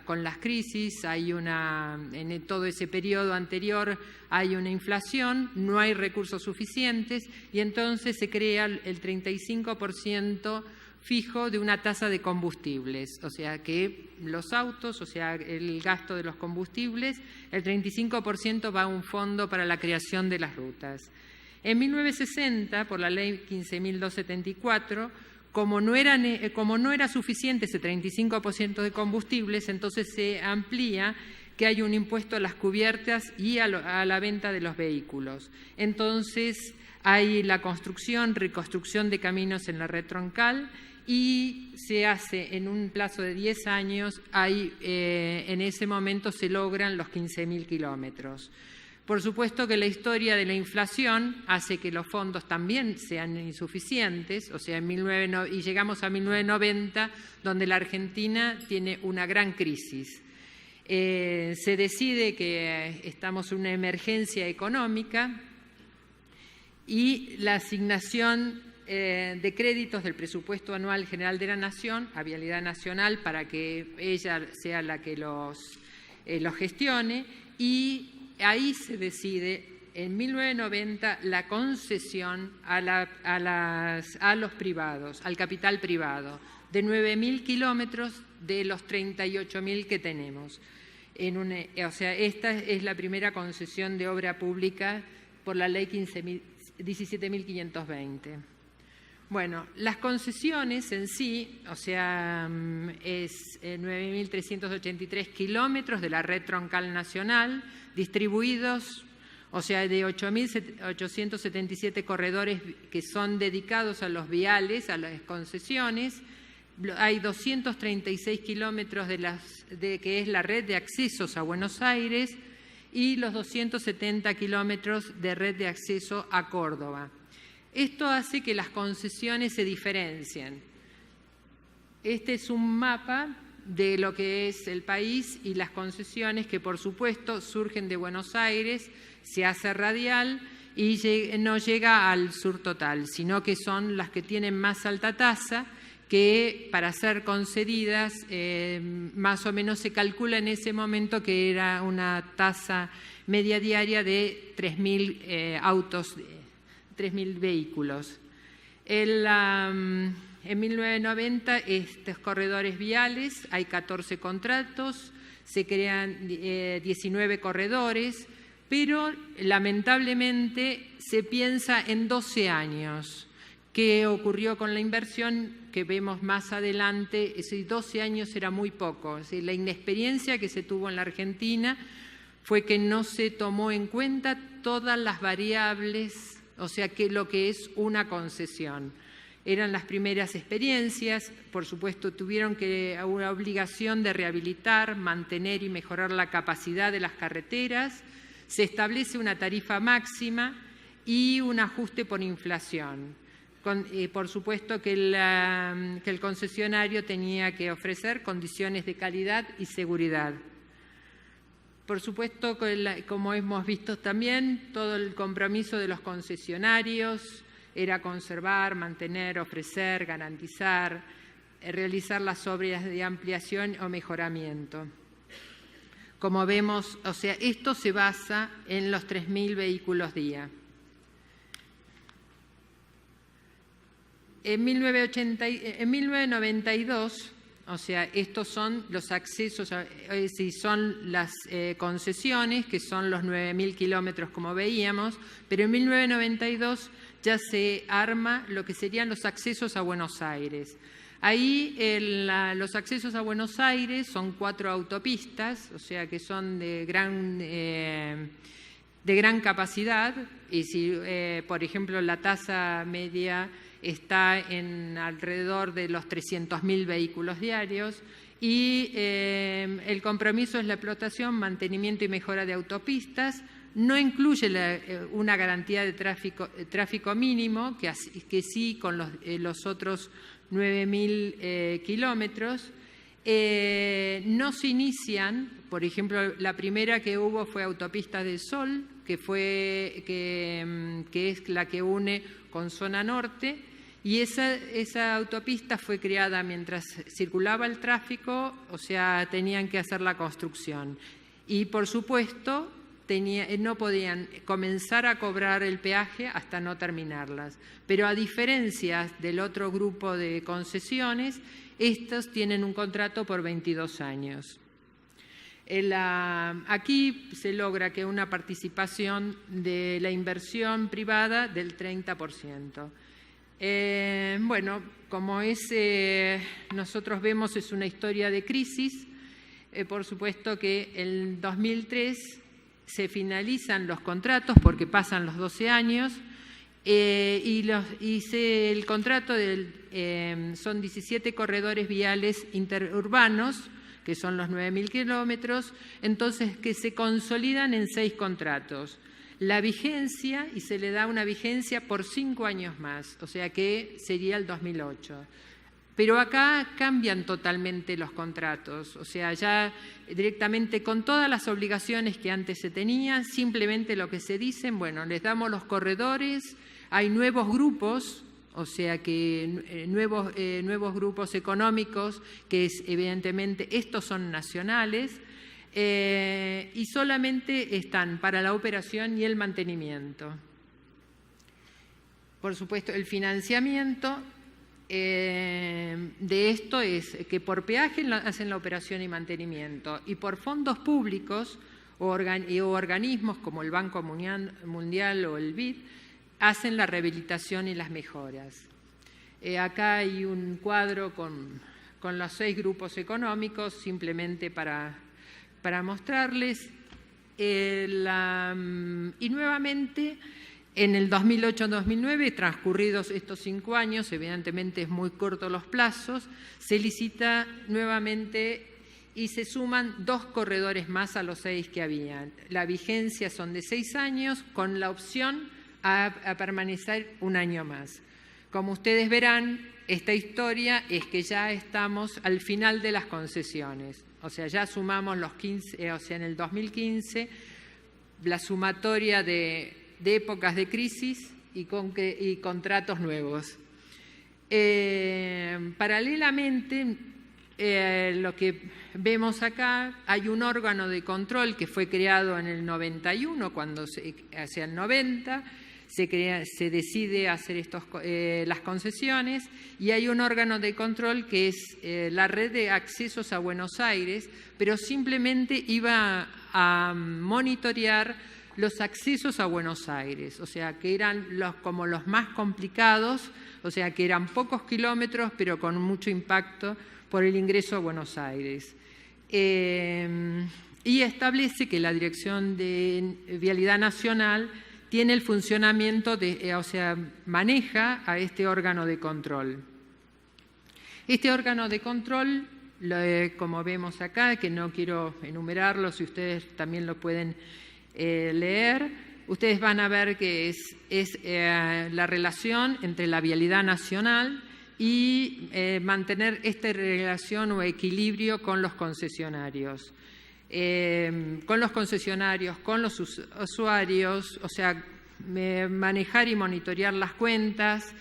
con las crisis, en todo ese periodo anterior hay una inflación, no hay recursos suficientes y entonces se crea el 35% fijo de una tasa de combustibles, que los autos, el gasto de los combustibles, el 35% va a un fondo para la creación de las rutas. En 1960, por la Ley 15.274, Como no era suficiente ese 35% de combustibles, entonces se amplía que hay un impuesto a las cubiertas y a la venta de los vehículos. Entonces hay la construcción, reconstrucción de caminos en la red troncal y se hace en un plazo de 10 años, en ese momento se logran los 15.000 kilómetros. Por supuesto que la historia de la inflación hace que los fondos también sean insuficientes, o sea, y llegamos a 1990, donde la Argentina tiene una gran crisis. Se decide que estamos en una emergencia económica y la asignación de créditos del presupuesto anual general de la Nación a Vialidad Nacional para que ella sea la que los gestione, y ahí se decide en 1990 la concesión a los privados, al capital privado, de 9.000 kilómetros de los 38.000 que tenemos. O sea, esta es la primera concesión de obra pública por la ley 17.520. Bueno, las concesiones en sí, o sea, es 9.383 kilómetros de la red troncal nacional, distribuidos, o sea, de 8.877 corredores que son dedicados a los viales, a las concesiones. Hay 236 kilómetros que es la red de accesos a Buenos Aires y los 270 kilómetros de red de acceso a Córdoba. Esto hace que las concesiones se diferencien. Este es un mapa de lo que es el país y las concesiones que, por supuesto, surgen de Buenos Aires, se hace radial y no llega al sur total, sino que son las que tienen más alta tasa, que para ser concedidas más o menos se calcula en ese momento que era una tasa media diaria de 3.000 autos, 3.000 vehículos. En 1990, estos corredores viales, hay 14 contratos, se crean 19 corredores, pero lamentablemente se piensa en 12 años. ¿Qué ocurrió con la inversión que vemos más adelante? Esos 12 años era muy poco. La inexperiencia que se tuvo en la Argentina fue que no se tomó en cuenta todas las variables, o sea, que lo que es una concesión. Eran las primeras experiencias, por supuesto tuvieron una obligación de rehabilitar, mantener y mejorar la capacidad de las carreteras, se establece una tarifa máxima y un ajuste por inflación. Por supuesto que el concesionario tenía que ofrecer condiciones de calidad y seguridad. Por supuesto, como hemos visto también, todo el compromiso de los concesionarios era conservar, mantener, ofrecer, garantizar, realizar las obras de ampliación o mejoramiento. Como vemos, o sea, esto se basa en los 3.000 vehículos día. En 1992, o sea, estos son los accesos, son las concesiones, que son los 9.000 kilómetros como veíamos, pero en 1992 ya se arma lo que serían los accesos a Buenos Aires. Ahí los accesos a Buenos Aires son 4 autopistas, o sea que son de gran capacidad, y si, por ejemplo, la tasa media está en alrededor de los 300.000 vehículos diarios, y el compromiso es la explotación, mantenimiento y mejora de autopistas. No incluye una garantía de tráfico mínimo, que sí con los otros 9.000 kilómetros. No se inician, por ejemplo, la primera que hubo fue Autopistas del Sol, que es la que une con zona norte, y esa autopista fue creada mientras circulaba el tráfico, o sea, tenían que hacer la construcción. Y, por supuesto, no podían comenzar a cobrar el peaje hasta no terminarlas. Pero a diferencia del otro grupo de concesiones, estos tienen un contrato por 22 años. Aquí se logra que una participación de la inversión privada del 30%. Bueno, como nosotros vemos, es una historia de crisis. Por supuesto que en 2003 se finalizan los contratos porque pasan los 12 años el contrato son 17 corredores viales interurbanos, que son los 9.000 kilómetros, entonces que se consolidan en 6 contratos. La vigencia, y se le da una vigencia por 5 años más, o sea que sería el 2008. Pero acá cambian totalmente los contratos, o sea, ya directamente con todas las obligaciones que antes se tenían, simplemente lo que se dicen, bueno, les damos los corredores, hay nuevos grupos, o sea que nuevos grupos económicos, que evidentemente estos son nacionales, y solamente están para la operación y el mantenimiento. Por supuesto, el financiamiento de esto es que por peaje hacen la operación y mantenimiento y por fondos públicos o organismos como el Banco Mundial o el BID hacen la rehabilitación y las mejoras. Acá hay un cuadro con los 6 grupos económicos, simplemente para mostrarles. Y nuevamente, en el 2008-2009, transcurridos estos 5 años, evidentemente es muy corto los plazos, se licita nuevamente y se suman 2 corredores más a los 6 que habían. La vigencia son de 6 años, con la opción a permanecer 1 año más. Como ustedes verán, esta historia es que ya estamos al final de las concesiones. O sea, ya sumamos los 15, o sea, en el 2015, la sumatoria de épocas de crisis y contratos nuevos. Paralelamente, lo que vemos acá, hay un órgano de control que fue creado en el 91, hacia el 90, se decide hacer las concesiones, y hay un órgano de control que es la red de accesos a Buenos Aires, pero simplemente iba a monitorear los accesos a Buenos Aires, o sea, que eran como los más complicados, o sea, que eran pocos kilómetros, pero con mucho impacto por el ingreso a Buenos Aires. Y establece que la Dirección de Vialidad Nacional tiene el funcionamiento, o sea, maneja a este órgano de control. Este órgano de control, como vemos acá, que no quiero enumerarlo, si ustedes también lo pueden leer, ustedes van a ver que es la relación entre la vialidad nacional y mantener esta relación o equilibrio con los concesionarios. Con los usuarios, o sea, manejar y monitorear las cuentas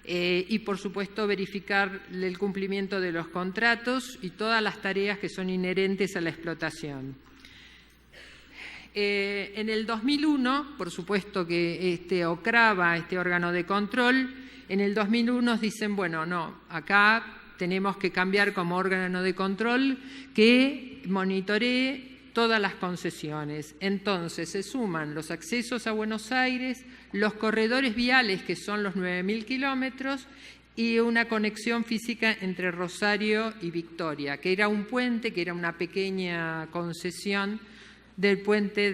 y, por supuesto, verificar el cumplimiento de los contratos y todas las tareas que son inherentes a la explotación. En el 2001, por supuesto que OCRAVA, este órgano de control, en el 2001 dicen, bueno, no, acá tenemos que cambiar como órgano de control que monitoree todas las concesiones. Entonces se suman los accesos a Buenos Aires, los corredores viales, que son los 9.000 kilómetros, y una conexión física entre Rosario y Victoria, que era un puente, que era una pequeña concesión del puente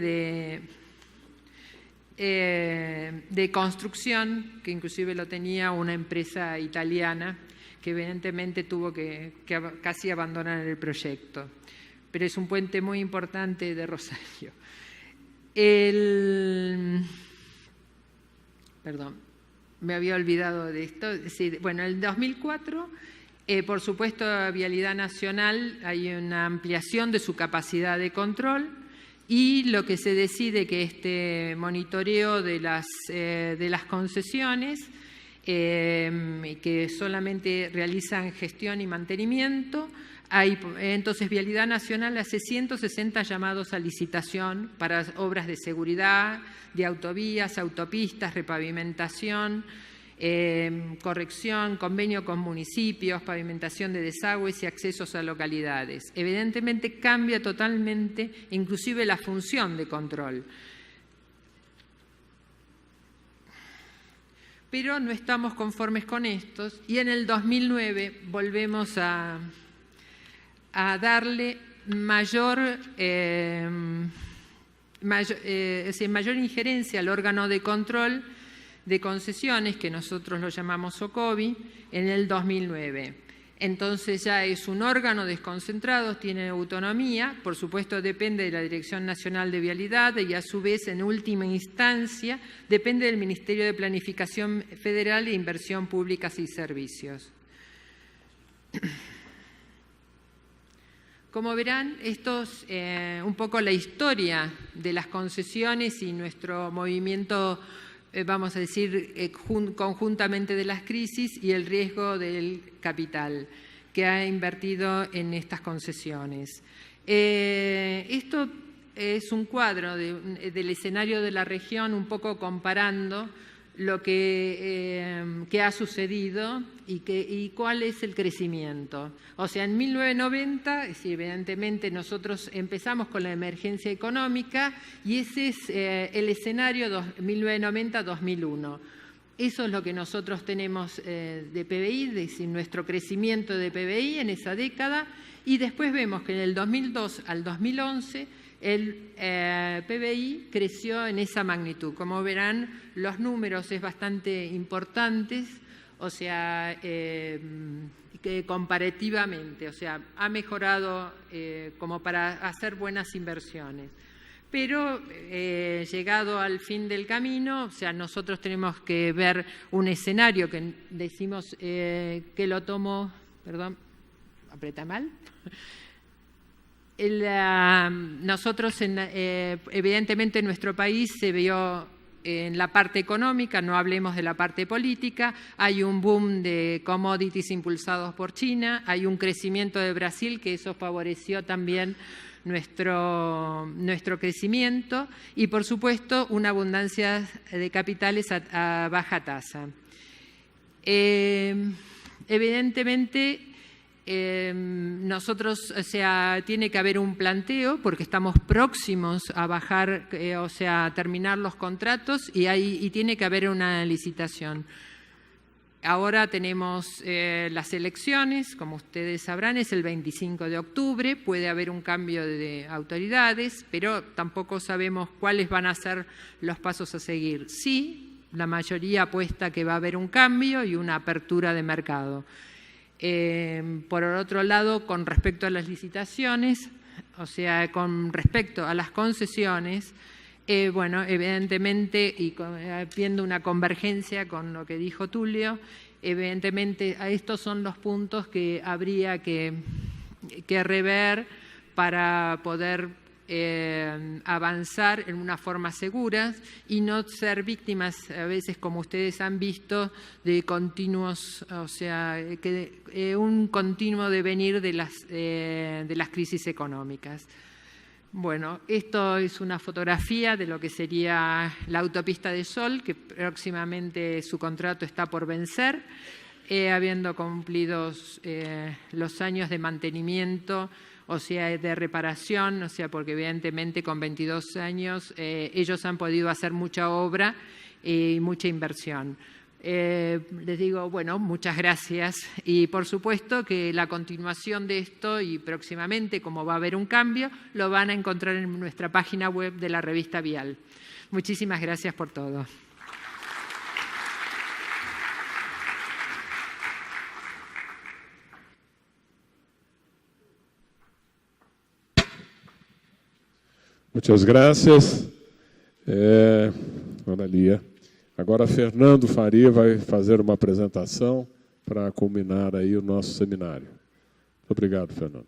de construcción, que inclusive lo tenía una empresa italiana, que evidentemente tuvo que casi abandonar el proyecto. Pero es un puente muy importante de Rosario. Perdón, me había olvidado de esto. Sí, bueno, en el 2004, por supuesto, Vialidad Nacional, hay una ampliación de su capacidad de control, y lo que se decide que este monitoreo de las concesiones, que solamente realizan gestión y mantenimiento, entonces Vialidad Nacional hace 160 llamados a licitación para obras de seguridad, de autovías, autopistas, repavimentación, corrección, convenio con municipios, pavimentación de desagües y accesos a localidades. Evidentemente cambia totalmente inclusive la función de control. Pero no estamos conformes con estos y en el 2009 volvemos a darle mayor injerencia al órgano de control de concesiones, que nosotros lo llamamos SOCOVI, en el 2009. Entonces ya es un órgano desconcentrado, tiene autonomía, por supuesto depende de la Dirección Nacional de Vialidad y a su vez en última instancia depende del Ministerio de Planificación Federal e Inversión Públicas y Servicios. Como verán, esto es un poco la historia de las concesiones y nuestro movimiento, vamos a decir, conjuntamente de las crisis y el riesgo del capital que ha invertido en estas concesiones. Esto es un cuadro del escenario de la región, un poco comparando lo que ha sucedido y cuál es el crecimiento. O sea, en 1990, evidentemente nosotros empezamos con la emergencia económica y ese es el escenario 1990-2001. Eso es lo que nosotros tenemos de PBI, es decir, nuestro crecimiento de PBI en esa década, y después vemos que en el 2002 al 2011 el PBI creció en esa magnitud. Como verán, los números es bastante importantes, o sea, que comparativamente, o sea, ha mejorado como para hacer buenas inversiones. Pero llegado al fin del camino, o sea, nosotros tenemos que ver un escenario que decimos que lo tomo, perdón, aprieta mal. Nosotros, evidentemente, en nuestro país se vio en la parte económica, no hablemos de la parte política, hay un boom de commodities impulsados por China, hay un crecimiento de Brasil, que eso favoreció también nuestro crecimiento, y por supuesto una abundancia de capitales a baja tasa. Evidentemente, nosotros, o sea, tiene que haber un planteo porque estamos próximos a bajar, o sea, a terminar los contratos y tiene que haber una licitación. Ahora tenemos las elecciones, como ustedes sabrán, es el 25 de octubre, puede haber un cambio de autoridades, pero tampoco sabemos cuáles van a ser los pasos a seguir. Sí, la mayoría apuesta que va a haber un cambio y una apertura de mercado. Por otro lado, con respecto a las licitaciones, o sea, con respecto a las concesiones, bueno, evidentemente, y viendo una convergencia con lo que dijo Tulio, evidentemente estos son los puntos que habría que rever para poder avanzar en una forma segura y no ser víctimas, a veces, como ustedes han visto, de continuos, o sea, un continuo devenir de las crisis económicas. Bueno, esto es una fotografía de lo que sería la autopista de Sol, que próximamente su contrato está por vencer, habiendo cumplido los años de mantenimiento, o sea, de reparación, o sea, porque evidentemente con 22 años ellos han podido hacer mucha obra y mucha inversión. Les digo, bueno, muchas gracias y por supuesto que la continuación de esto y próximamente, como va a haber un cambio, lo van a encontrar en nuestra página web de la revista Vial. Muchísimas gracias por todo. Muchas gracias, Ana Lia. Agora, Fernando Faria vai fazer uma apresentação para culminar aí o nosso seminário. Muito obrigado, Fernando.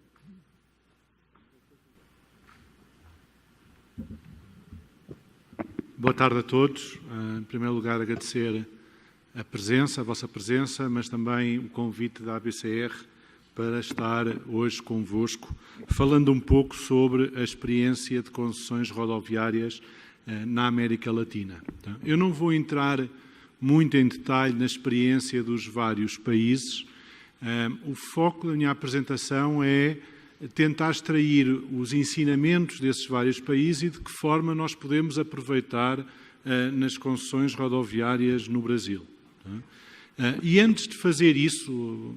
Boa tarde a todos. Em primeiro lugar, agradecer a vossa presença, mas também o convite da ABCR para estar hoje convosco, falando um pouco sobre a experiência de concessões rodoviárias na América Latina. Eu não vou entrar muito em detalhe na experiência dos vários países. O foco da minha apresentação é tentar extrair os ensinamentos desses vários países e de que forma nós podemos aproveitar nas concessões rodoviárias no Brasil. E antes de fazer isso,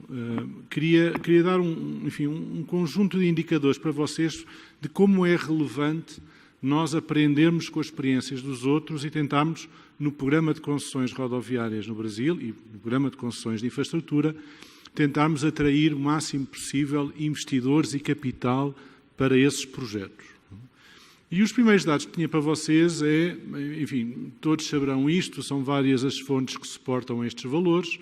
queria dar um conjunto de indicadores para vocês de como é relevante nós aprendermos com as experiências dos outros e tentarmos, no programa de concessões rodoviárias no Brasil e no programa de concessões de infraestrutura, tentarmos atrair o máximo possível investidores e capital para esses projetos. E os primeiros dados que tinha para vocês todos saberão isto, são várias as fontes que suportam estes valores,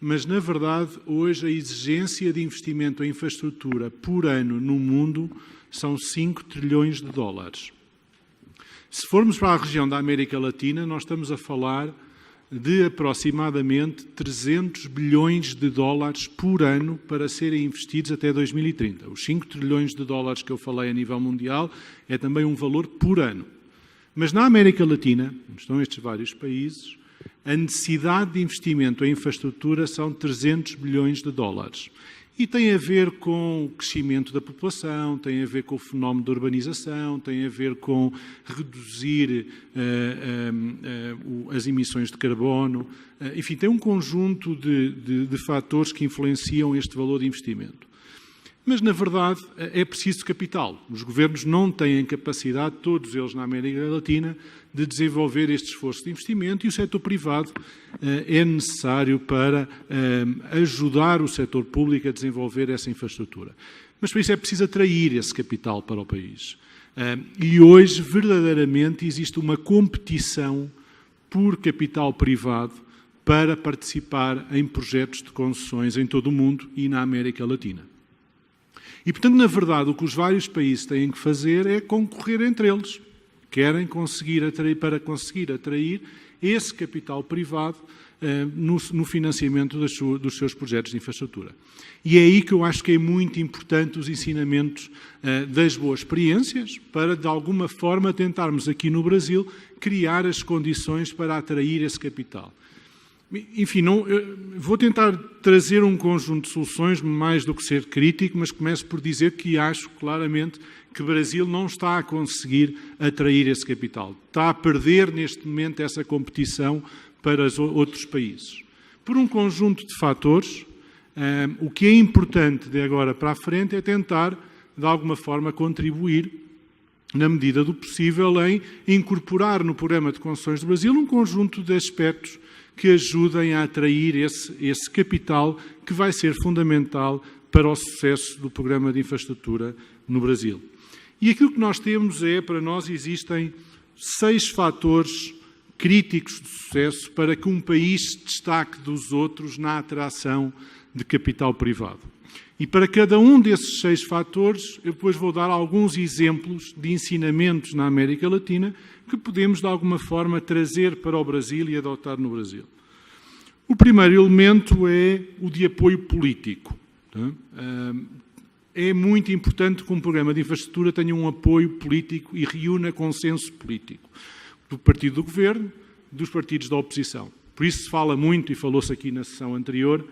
mas, na verdade, hoje a exigência de investimento em infraestrutura por ano no mundo são 5 trilhões de dólares. Se formos para a região da América Latina, nós estamos a falar de aproximadamente 300 bilhões de dólares por ano para serem investidos até 2030. Os 5 trilhões de dólares que eu falei a nível mundial é também um valor por ano. Mas na América Latina, onde estão estes vários países, a necessidade de investimento em infraestrutura são 300 bilhões de dólares. E tem a ver com o crescimento da população, tem a ver com o fenómeno da urbanização, tem a ver com reduzir as emissões de carbono. Enfim, tem um conjunto de fatores que influenciam este valor de investimento. Mas, na verdade, é preciso capital. Os governos não têm capacidade, todos eles na América Latina, de desenvolver este esforço de investimento e o setor privado é necessário para ajudar o setor público a desenvolver essa infraestrutura. Mas, para isso, é preciso atrair esse capital para o país. E hoje, verdadeiramente, existe uma competição por capital privado para participar em projetos de concessões em todo o mundo e na América Latina. E, portanto, na verdade, o que os vários países têm que fazer é concorrer entre eles. Querem conseguir atrair, para conseguir atrair esse capital privado no financiamento dos seus projetos de infraestrutura. E é aí que eu acho que é muito importante os ensinamentos das boas experiências para, de alguma forma, tentarmos aqui no Brasil criar as condições para atrair esse capital. Enfim, vou tentar trazer um conjunto de soluções, mais do que ser crítico, mas começo por dizer que acho claramente que o Brasil não está a conseguir atrair esse capital. Está a perder, neste momento, essa competição para os outros países. Por um conjunto de fatores, o que é importante de agora para a frente é tentar, de alguma forma, contribuir, na medida do possível, em incorporar no programa de concessões do Brasil um conjunto de aspectos que ajudem a atrair esse capital que vai ser fundamental para o sucesso do programa de infraestrutura no Brasil. E aquilo que nós temos para nós existem 6 fatores críticos de sucesso para que um país se destaque dos outros na atração de capital privado. E para cada um desses 6 fatores, eu depois vou dar alguns exemplos de ensinamentos na América Latina que podemos, de alguma forma, trazer para o Brasil e adotar no Brasil. O primeiro elemento é o de apoio político. É muito importante que um programa de infraestrutura tenha um apoio político e reúna consenso político do partido do governo, dos partidos da oposição. Por isso se fala muito, e falou-se aqui na sessão anterior,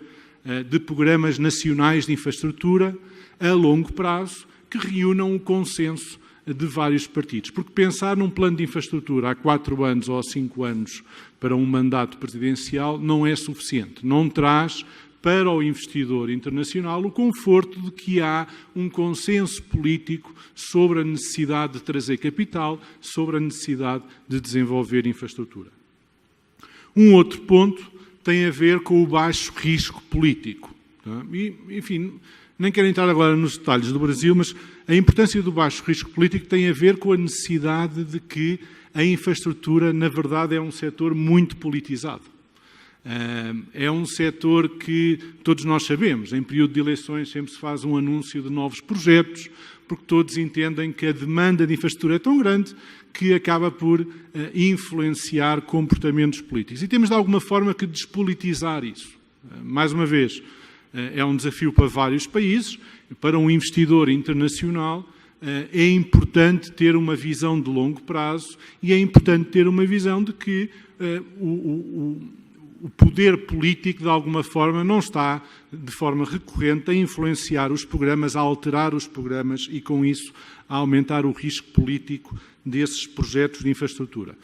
de programas nacionais de infraestrutura a longo prazo que reúnam o consenso de vários partidos. Porque pensar num plano de infraestrutura há 4 anos ou há 5 anos para um mandato presidencial não é suficiente. Não traz para o investidor internacional o conforto de que há um consenso político sobre a necessidade de trazer capital, sobre a necessidade de desenvolver infraestrutura. Um outro ponto tem a ver com o baixo risco político. E, enfim, nem quero entrar agora nos detalhes do Brasil, mas a importância do baixo risco político tem a ver com a necessidade de que a infraestrutura, na verdade, é um setor muito politizado. É um setor que todos nós sabemos, em período de eleições sempre se faz um anúncio de novos projetos, porque todos entendem que a demanda de infraestrutura é tão grande que acaba por influenciar comportamentos políticos. E temos, de alguma forma, que despolitizar isso. Mais uma vez, é um desafio para vários países. Para um investidor internacional, é importante ter uma visão de longo prazo e é importante ter uma visão de que o poder político, de alguma forma, não está de forma recorrente, a influenciar os programas, a alterar os programas e, com isso, a aumentar o risco político desses projetos de infraestrutura.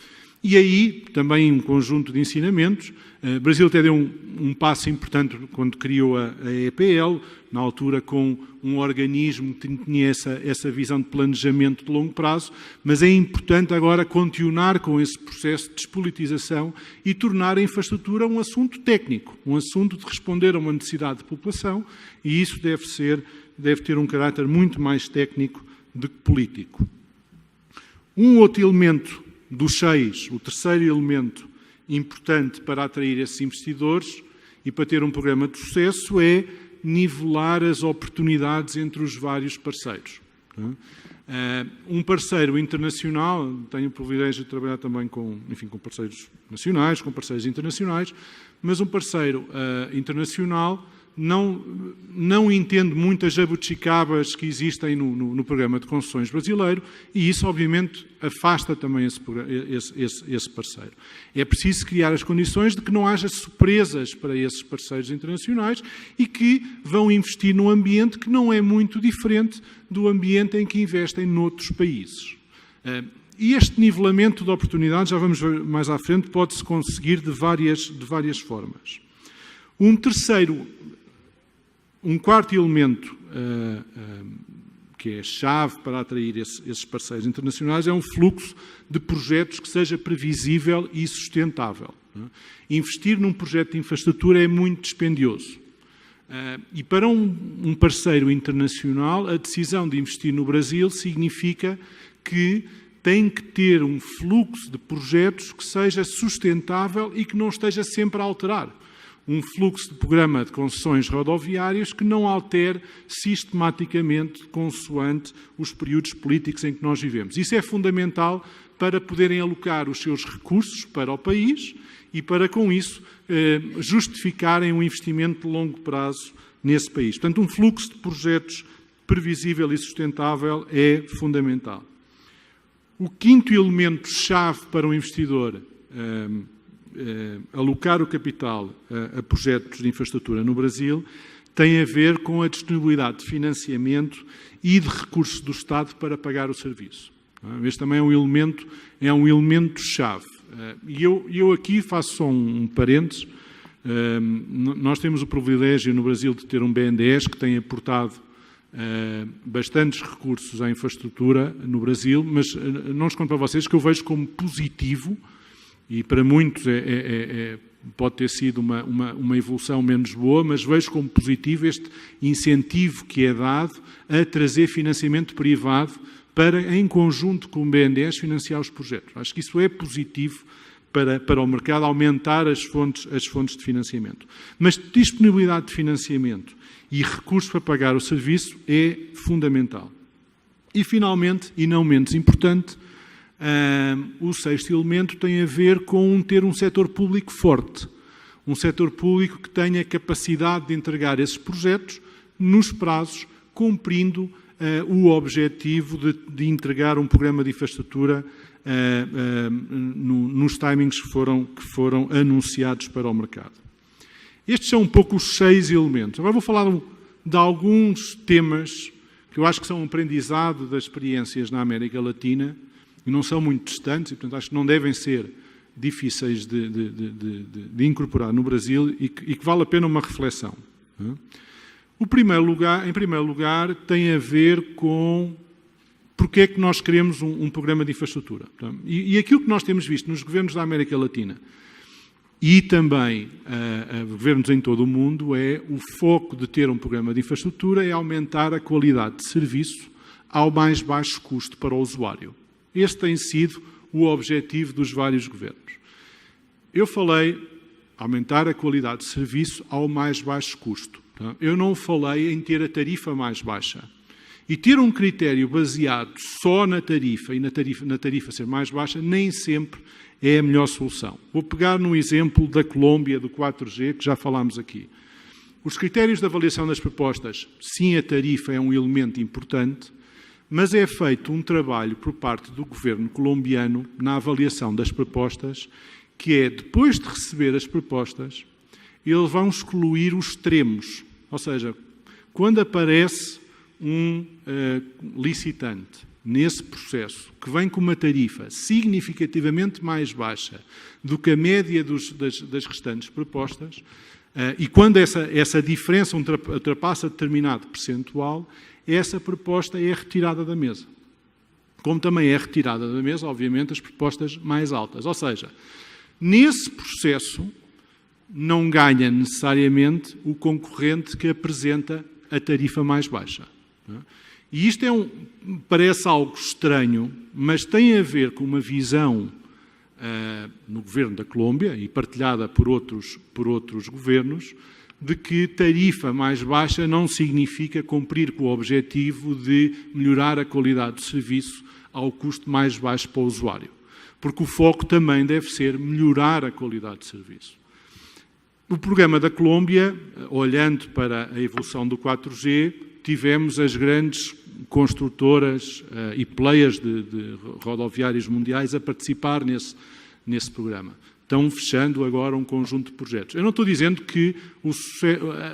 E aí, também um conjunto de ensinamentos. O Brasil até deu um passo importante quando criou a EPL, na altura com um organismo que tinha essa visão de planejamento de longo prazo, mas é importante agora continuar com esse processo de despolitização e tornar a infraestrutura um assunto técnico, um assunto de responder a uma necessidade de população, e isso deve ter um caráter muito mais técnico do que político. Um outro elemento dos 6, o terceiro elemento importante para atrair esses investidores e para ter um programa de sucesso é nivelar as oportunidades entre os vários parceiros. Um parceiro internacional, tenho o privilégio de trabalhar também com parceiros nacionais, com parceiros internacionais, mas um parceiro internacional não entende muito as jabuticabas que existem no programa de concessões brasileiro, e isso, obviamente, afasta também esse parceiro. É preciso criar as condições de que não haja surpresas para esses parceiros internacionais e que vão investir num ambiente que não é muito diferente do ambiente em que investem noutros países. E este nivelamento de oportunidades, já vamos ver mais à frente, pode-se conseguir de várias formas. Um quarto elemento que é chave para atrair esses parceiros internacionais é um fluxo de projetos que seja previsível e sustentável. Investir num projeto de infraestrutura é muito dispendioso. E para um parceiro internacional, a decisão de investir no Brasil significa que tem que ter um fluxo de projetos que seja sustentável e que não esteja sempre a alterar. Um fluxo de programa de concessões rodoviárias que não altere sistematicamente consoante os períodos políticos em que nós vivemos. Isso é fundamental para poderem alocar os seus recursos para o país e para, com isso, justificarem um investimento de longo prazo nesse país. Portanto, um fluxo de projetos previsível e sustentável é fundamental. O quinto elemento-chave para o investidor alocar o capital a projetos de infraestrutura no Brasil tem a ver com a disponibilidade de financiamento e de recursos do Estado para pagar o serviço. Este também é um elemento-chave. E eu aqui faço só um parênteses. Nós temos o privilégio no Brasil de ter um BNDES que tem aportado bastantes recursos à infraestrutura no Brasil, mas não escondo para vocês que eu vejo como positivo, e para muitos pode ter sido uma evolução menos boa, mas vejo como positivo este incentivo que é dado a trazer financiamento privado para, em conjunto com o BNDES, financiar os projetos. Acho que isso é positivo para o mercado, aumentar as fontes de financiamento. Mas disponibilidade de financiamento e recursos para pagar o serviço é fundamental. E, finalmente, e não menos importante, o sexto elemento tem a ver com ter um setor público forte. Um setor público que tenha capacidade de entregar esses projetos nos prazos, cumprindo o objetivo de entregar um programa de infraestrutura nos timings que foram anunciados para o mercado. Estes são um pouco os 6 elementos. Agora vou falar de alguns temas que eu acho que são um aprendizado das experiências na América Latina e não são muito distantes, e portanto acho que não devem ser difíceis de incorporar no Brasil e que vale a pena uma reflexão. Em primeiro lugar, tem a ver com porque é que nós queremos um programa de infraestrutura. E aquilo que nós temos visto nos governos da América Latina e também a governos em todo o mundo é o foco de ter um programa de infraestrutura é aumentar a qualidade de serviço ao mais baixo custo para o usuário. Este tem sido o objetivo dos vários governos. Eu falei aumentar a qualidade de serviço ao mais baixo custo. Eu não falei em ter a tarifa mais baixa. E ter um critério baseado só na tarifa e na tarifa ser mais baixa nem sempre é a melhor solução. Vou pegar no exemplo da Colômbia, do 4G, que já falámos aqui. Os critérios de avaliação das propostas, sim, a tarifa é um elemento importante, mas é feito um trabalho por parte do governo colombiano na avaliação das propostas, que é, depois de receber as propostas, eles vão excluir os extremos. Ou seja, quando aparece um licitante nesse processo que vem com uma tarifa significativamente mais baixa do que a média das restantes propostas, e quando essa diferença ultrapassa determinado percentual, essa proposta é retirada da mesa. Como também é retirada da mesa, obviamente, as propostas mais altas. Ou seja, nesse processo não ganha necessariamente o concorrente que apresenta a tarifa mais baixa. E isto parece algo estranho, mas tem a ver com uma visão no governo da Colômbia e partilhada por outros governos, de que tarifa mais baixa não significa cumprir com o objetivo de melhorar a qualidade do serviço ao custo mais baixo para o usuário. Porque o foco também deve ser melhorar a qualidade de serviço. O programa da Colômbia, olhando para a evolução do 4G, tivemos as grandes construtoras e players de rodoviários mundiais a participar nesse programa. Estão fechando agora um conjunto de projetos. Eu não estou dizendo que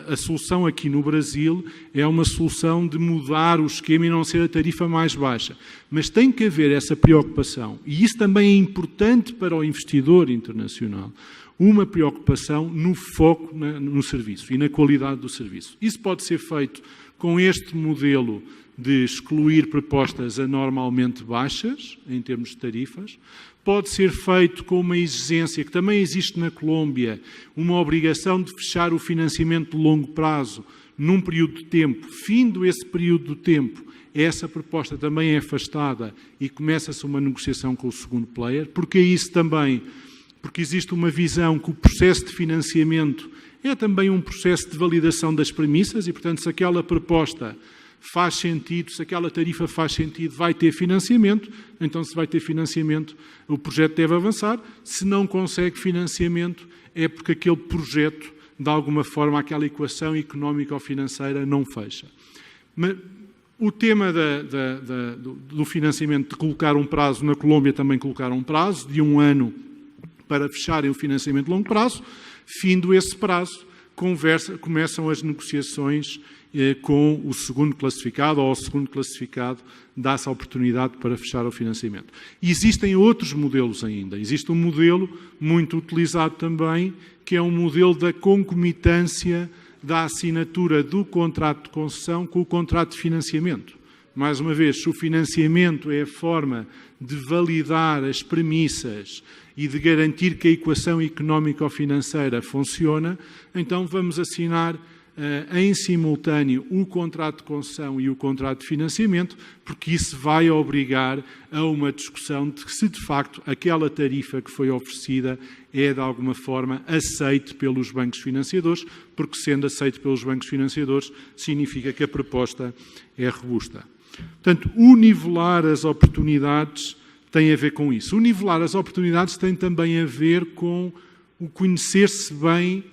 a solução aqui no Brasil é uma solução de mudar o esquema e não ser a tarifa mais baixa. Mas tem que haver essa preocupação. E isso também é importante para o investidor internacional. Uma preocupação no foco no serviço e na qualidade do serviço. Isso pode ser feito com este modelo de excluir propostas anormalmente baixas, em termos de tarifas. Pode ser feito com uma exigência que também existe na Colômbia, uma obrigação de fechar o financiamento de longo prazo num período de tempo. Findo esse período de tempo, essa proposta também é afastada e começa-se uma negociação com o segundo player, porque existe uma visão que o processo de financiamento é também um processo de validação das premissas e, portanto, se aquela proposta faz sentido, se aquela tarifa faz sentido, vai ter financiamento. Então, se vai ter financiamento, o projeto deve avançar. Se não consegue financiamento, é porque aquele projeto, de alguma forma, aquela equação económica ou financeira não fecha. Mas o tema do financiamento, de colocar um prazo, na Colômbia também colocaram um prazo de 1 ano para fecharem o financiamento de longo prazo. Findo esse prazo, começam as negociações com o segundo classificado, ou o segundo classificado dá-se a oportunidade para fechar o financiamento. E existem outros modelos ainda. Existe um modelo muito utilizado também, que é um modelo da concomitância da assinatura do contrato de concessão com o contrato de financiamento. Mais uma vez, se o financiamento é a forma de validar as premissas e de garantir que a equação económico-financeira funciona, então vamos assinar em simultâneo o contrato de concessão e o contrato de financiamento, porque isso vai obrigar a uma discussão de se de facto aquela tarifa que foi oferecida é de alguma forma aceite pelos bancos financiadores, porque sendo aceite pelos bancos financiadores significa que a proposta é robusta. Portanto, o nivelar as oportunidades tem a ver com isso. O nivelar as oportunidades tem também a ver com o conhecer-se bem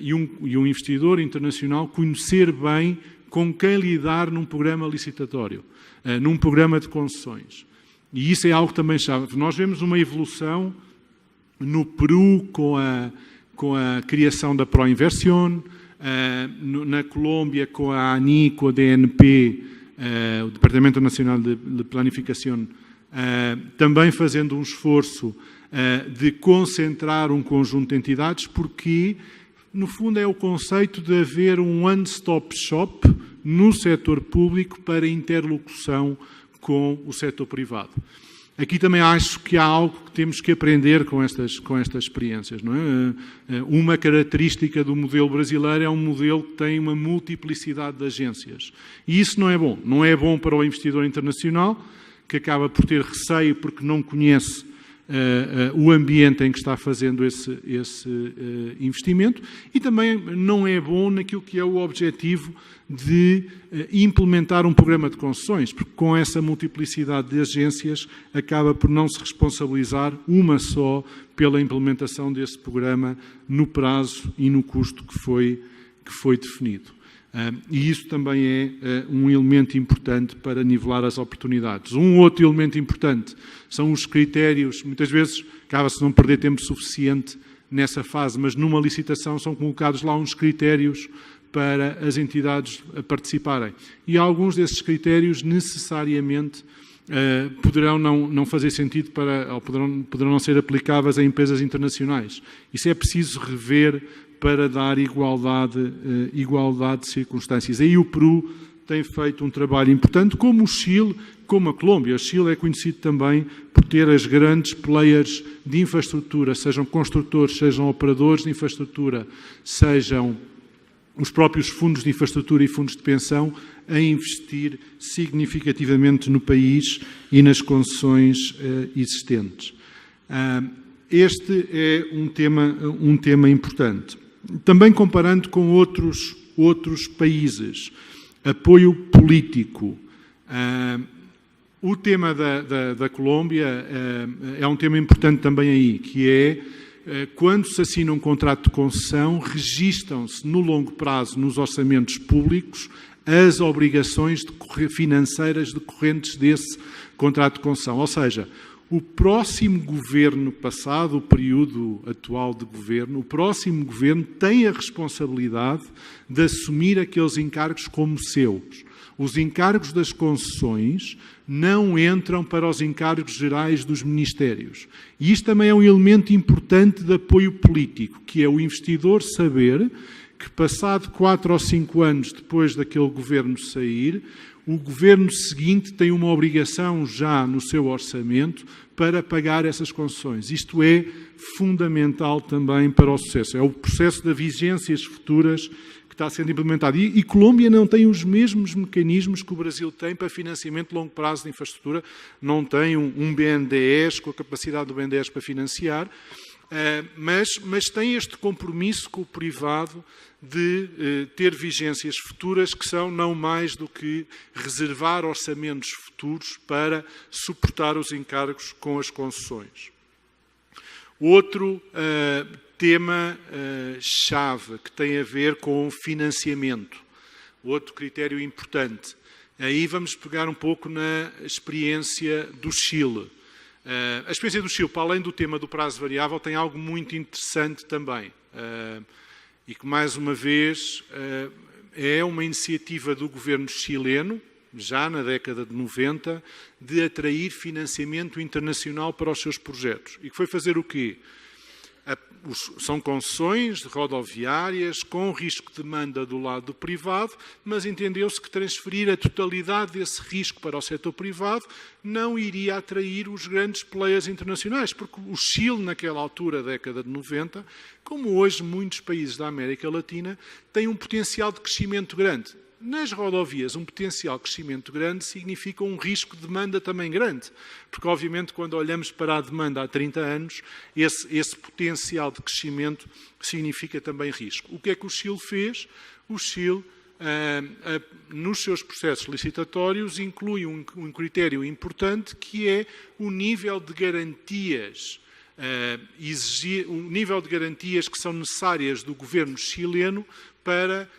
e um investidor internacional conhecer bem com quem lidar num programa licitatório, num programa de concessões. E isso é algo também chave. Nós vemos uma evolução no Peru com a criação da Proinversión, na Colômbia com a ANI, com a DNP, o Departamento Nacional de Planificação, também fazendo um esforço de concentrar um conjunto de entidades, porque, no fundo, é o conceito de haver um one-stop shop no setor público para interlocução com o setor privado. Aqui também acho que há algo que temos que aprender com estas experiências. Não é? Uma característica do modelo brasileiro é um modelo que tem uma multiplicidade de agências. E isso não é bom. Não é bom para o investidor internacional, que acaba por ter receio porque não conhece o ambiente em que está fazendo esse investimento, e também não é bom naquilo que é o objetivo de implementar um programa de concessões, porque com essa multiplicidade de agências acaba por não se responsabilizar uma só pela implementação desse programa no prazo e no custo que foi definido. E isso também é um elemento importante para nivelar as oportunidades. Um outro elemento importante são os critérios. Muitas vezes acaba-se não perder tempo suficiente nessa fase, mas numa licitação são colocados lá uns critérios para as entidades participarem. E alguns desses critérios necessariamente poderão não fazer sentido ou poderão não ser aplicáveis a empresas internacionais. Isso é preciso rever para dar igualdade de circunstâncias. Aí o Peru tem feito um trabalho importante, como o Chile, como a Colômbia. O Chile é conhecido também por ter as grandes players de infraestrutura, sejam construtores, sejam operadores de infraestrutura, sejam os próprios fundos de infraestrutura e fundos de pensão, a investir significativamente no país e nas concessões existentes. Este é um tema importante. Também comparando com outros países, apoio político. O tema da Colômbia é um tema importante também aí, que é quando se assina um contrato de concessão, registam-se no longo prazo nos orçamentos públicos as obrigações financeiras decorrentes desse contrato de concessão. Ou seja, o próximo governo passado, o período atual de governo, o próximo governo tem a responsabilidade de assumir aqueles encargos como seus. Os encargos das concessões não entram para os encargos gerais dos ministérios. E isto também é um elemento importante de apoio político, que é o investidor saber que, passado 4 ou 5 anos depois daquele governo sair, o governo seguinte tem uma obrigação já no seu orçamento para pagar essas concessões. Isto é fundamental também para o sucesso. É o processo de vigências futuras que está sendo implementado. E Colômbia não tem os mesmos mecanismos que o Brasil tem para financiamento de longo prazo de infraestrutura. Não tem um BNDES, com a capacidade do BNDES para financiar, mas tem este compromisso com o privado de ter vigências futuras que são não mais do que reservar orçamentos futuros para suportar os encargos com as concessões. Outro tema-chave que tem a ver com financiamento, outro critério importante. Aí vamos pegar um pouco na experiência do Chile. A experiência do Chile, para além do tema do prazo variável, tem algo muito interessante também. E que, mais uma vez, é uma iniciativa do governo chileno, já na década de 90, de atrair financiamento internacional para os seus projetos. E que foi fazer o quê? São concessões rodoviárias com risco de demanda do lado do privado, mas entendeu-se que transferir a totalidade desse risco para o setor privado não iria atrair os grandes players internacionais, porque o Chile, naquela altura, década de 90, como hoje muitos países da América Latina, tem um potencial de crescimento grande. Nas rodovias, um potencial de crescimento grande significa um risco de demanda também grande, porque, obviamente, quando olhamos para a demanda há 30 anos, esse potencial de crescimento significa também risco. O que é que o Chile fez? O Chile, nos seus processos licitatórios, inclui um critério importante, que é o nível de garantias o nível de garantias que são necessárias do governo chileno para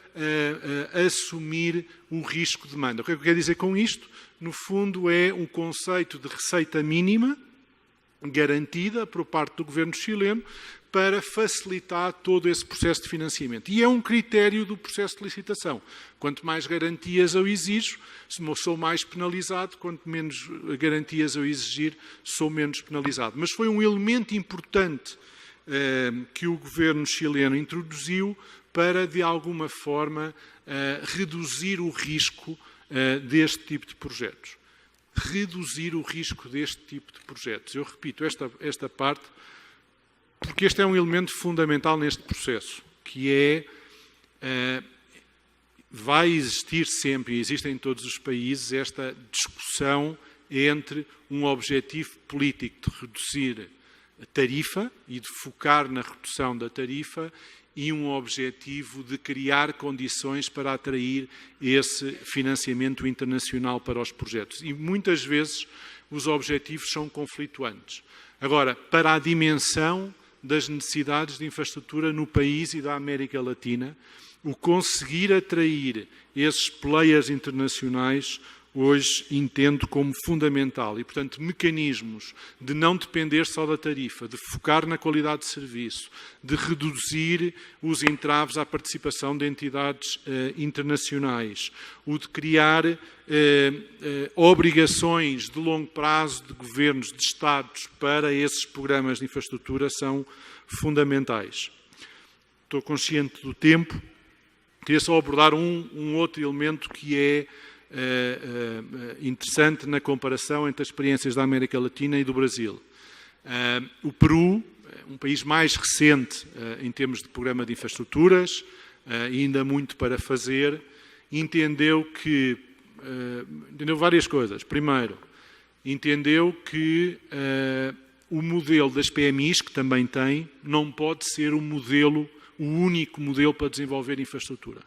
assumir o risco de demanda. O que é que eu quero dizer com isto? No fundo, é um conceito de receita mínima garantida por parte do governo chileno para facilitar todo esse processo de financiamento. E é um critério do processo de licitação. Quanto mais garantias eu exijo, sou mais penalizado. Quanto menos garantias eu exigir, sou menos penalizado. Mas foi um elemento importante que o governo chileno introduziu para, de alguma forma, reduzir o risco deste tipo de projetos. Reduzir o risco deste tipo de projetos. Eu repito esta parte, porque este é um elemento fundamental neste processo, que é, vai existir sempre, e existe em todos os países, esta discussão entre um objetivo político de reduzir a tarifa e de focar na redução da tarifa e um objetivo de criar condições para atrair esse financiamento internacional para os projetos. E muitas vezes os objetivos são conflituantes. Agora, para a dimensão das necessidades de infraestrutura no país e da América Latina, o conseguir atrair esses players internacionais hoje entendo como fundamental e, portanto, mecanismos de não depender só da tarifa, de focar na qualidade de serviço, de reduzir os entraves à participação de entidades internacionais, o de criar obrigações de longo prazo de governos, de Estados para esses programas de infraestrutura são fundamentais. Estou consciente do tempo, queria só abordar um outro elemento que é interessante na comparação entre as experiências da América Latina e do Brasil. O Peru, um país mais recente em termos de programa de infraestruturas, ainda muito para fazer, entendeu várias coisas. Primeiro, entendeu que o modelo das PMIs, que também tem, não pode ser o único modelo para desenvolver infraestrutura.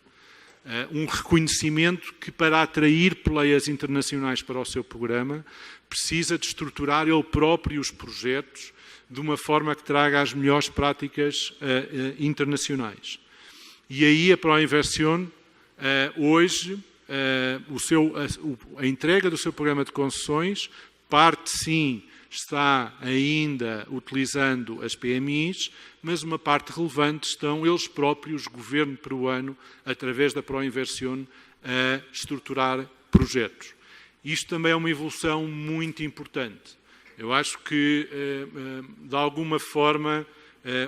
Um reconhecimento que, para atrair players internacionais para o seu programa, precisa de estruturar ele próprio os projetos de uma forma que traga as melhores práticas internacionais. E aí a Proinversión, hoje, a entrega do seu programa de concessões, parte sim está ainda utilizando as PMIs, mas uma parte relevante estão eles próprios, o governo peruano, através da Proinversión, a estruturar projetos. Isto também é uma evolução muito importante. Eu acho que, de alguma forma,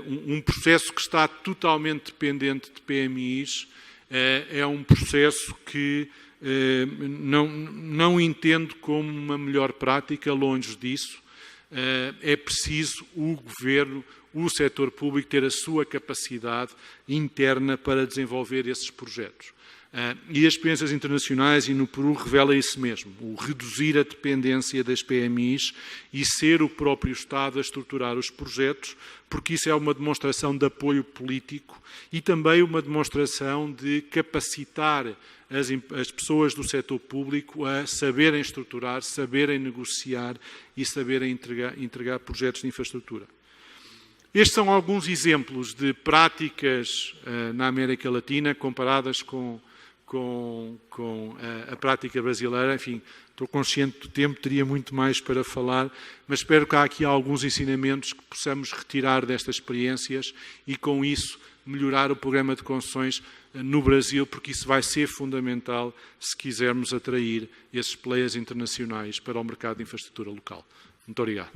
um processo que está totalmente dependente de PMIs é um processo que não entendo como uma melhor prática, longe disso. É preciso o governo, o setor público, ter a sua capacidade interna para desenvolver esses projetos. E as experiências internacionais e no Peru revela isso mesmo, o reduzir a dependência das PMIs e ser o próprio Estado a estruturar os projetos, porque isso é uma demonstração de apoio político e também uma demonstração de capacitar as pessoas do setor público a saberem estruturar, saberem negociar e saberem entregar projetos de infraestrutura. Estes são alguns exemplos de práticas na América Latina comparadas com a prática brasileira. Enfim, estou consciente do tempo, teria muito mais para falar, mas espero que há aqui alguns ensinamentos que possamos retirar destas experiências e, com isso, melhorar o programa de concessões no Brasil, porque isso vai ser fundamental se quisermos atrair esses players internacionais para o mercado de infraestrutura local. Muito obrigado.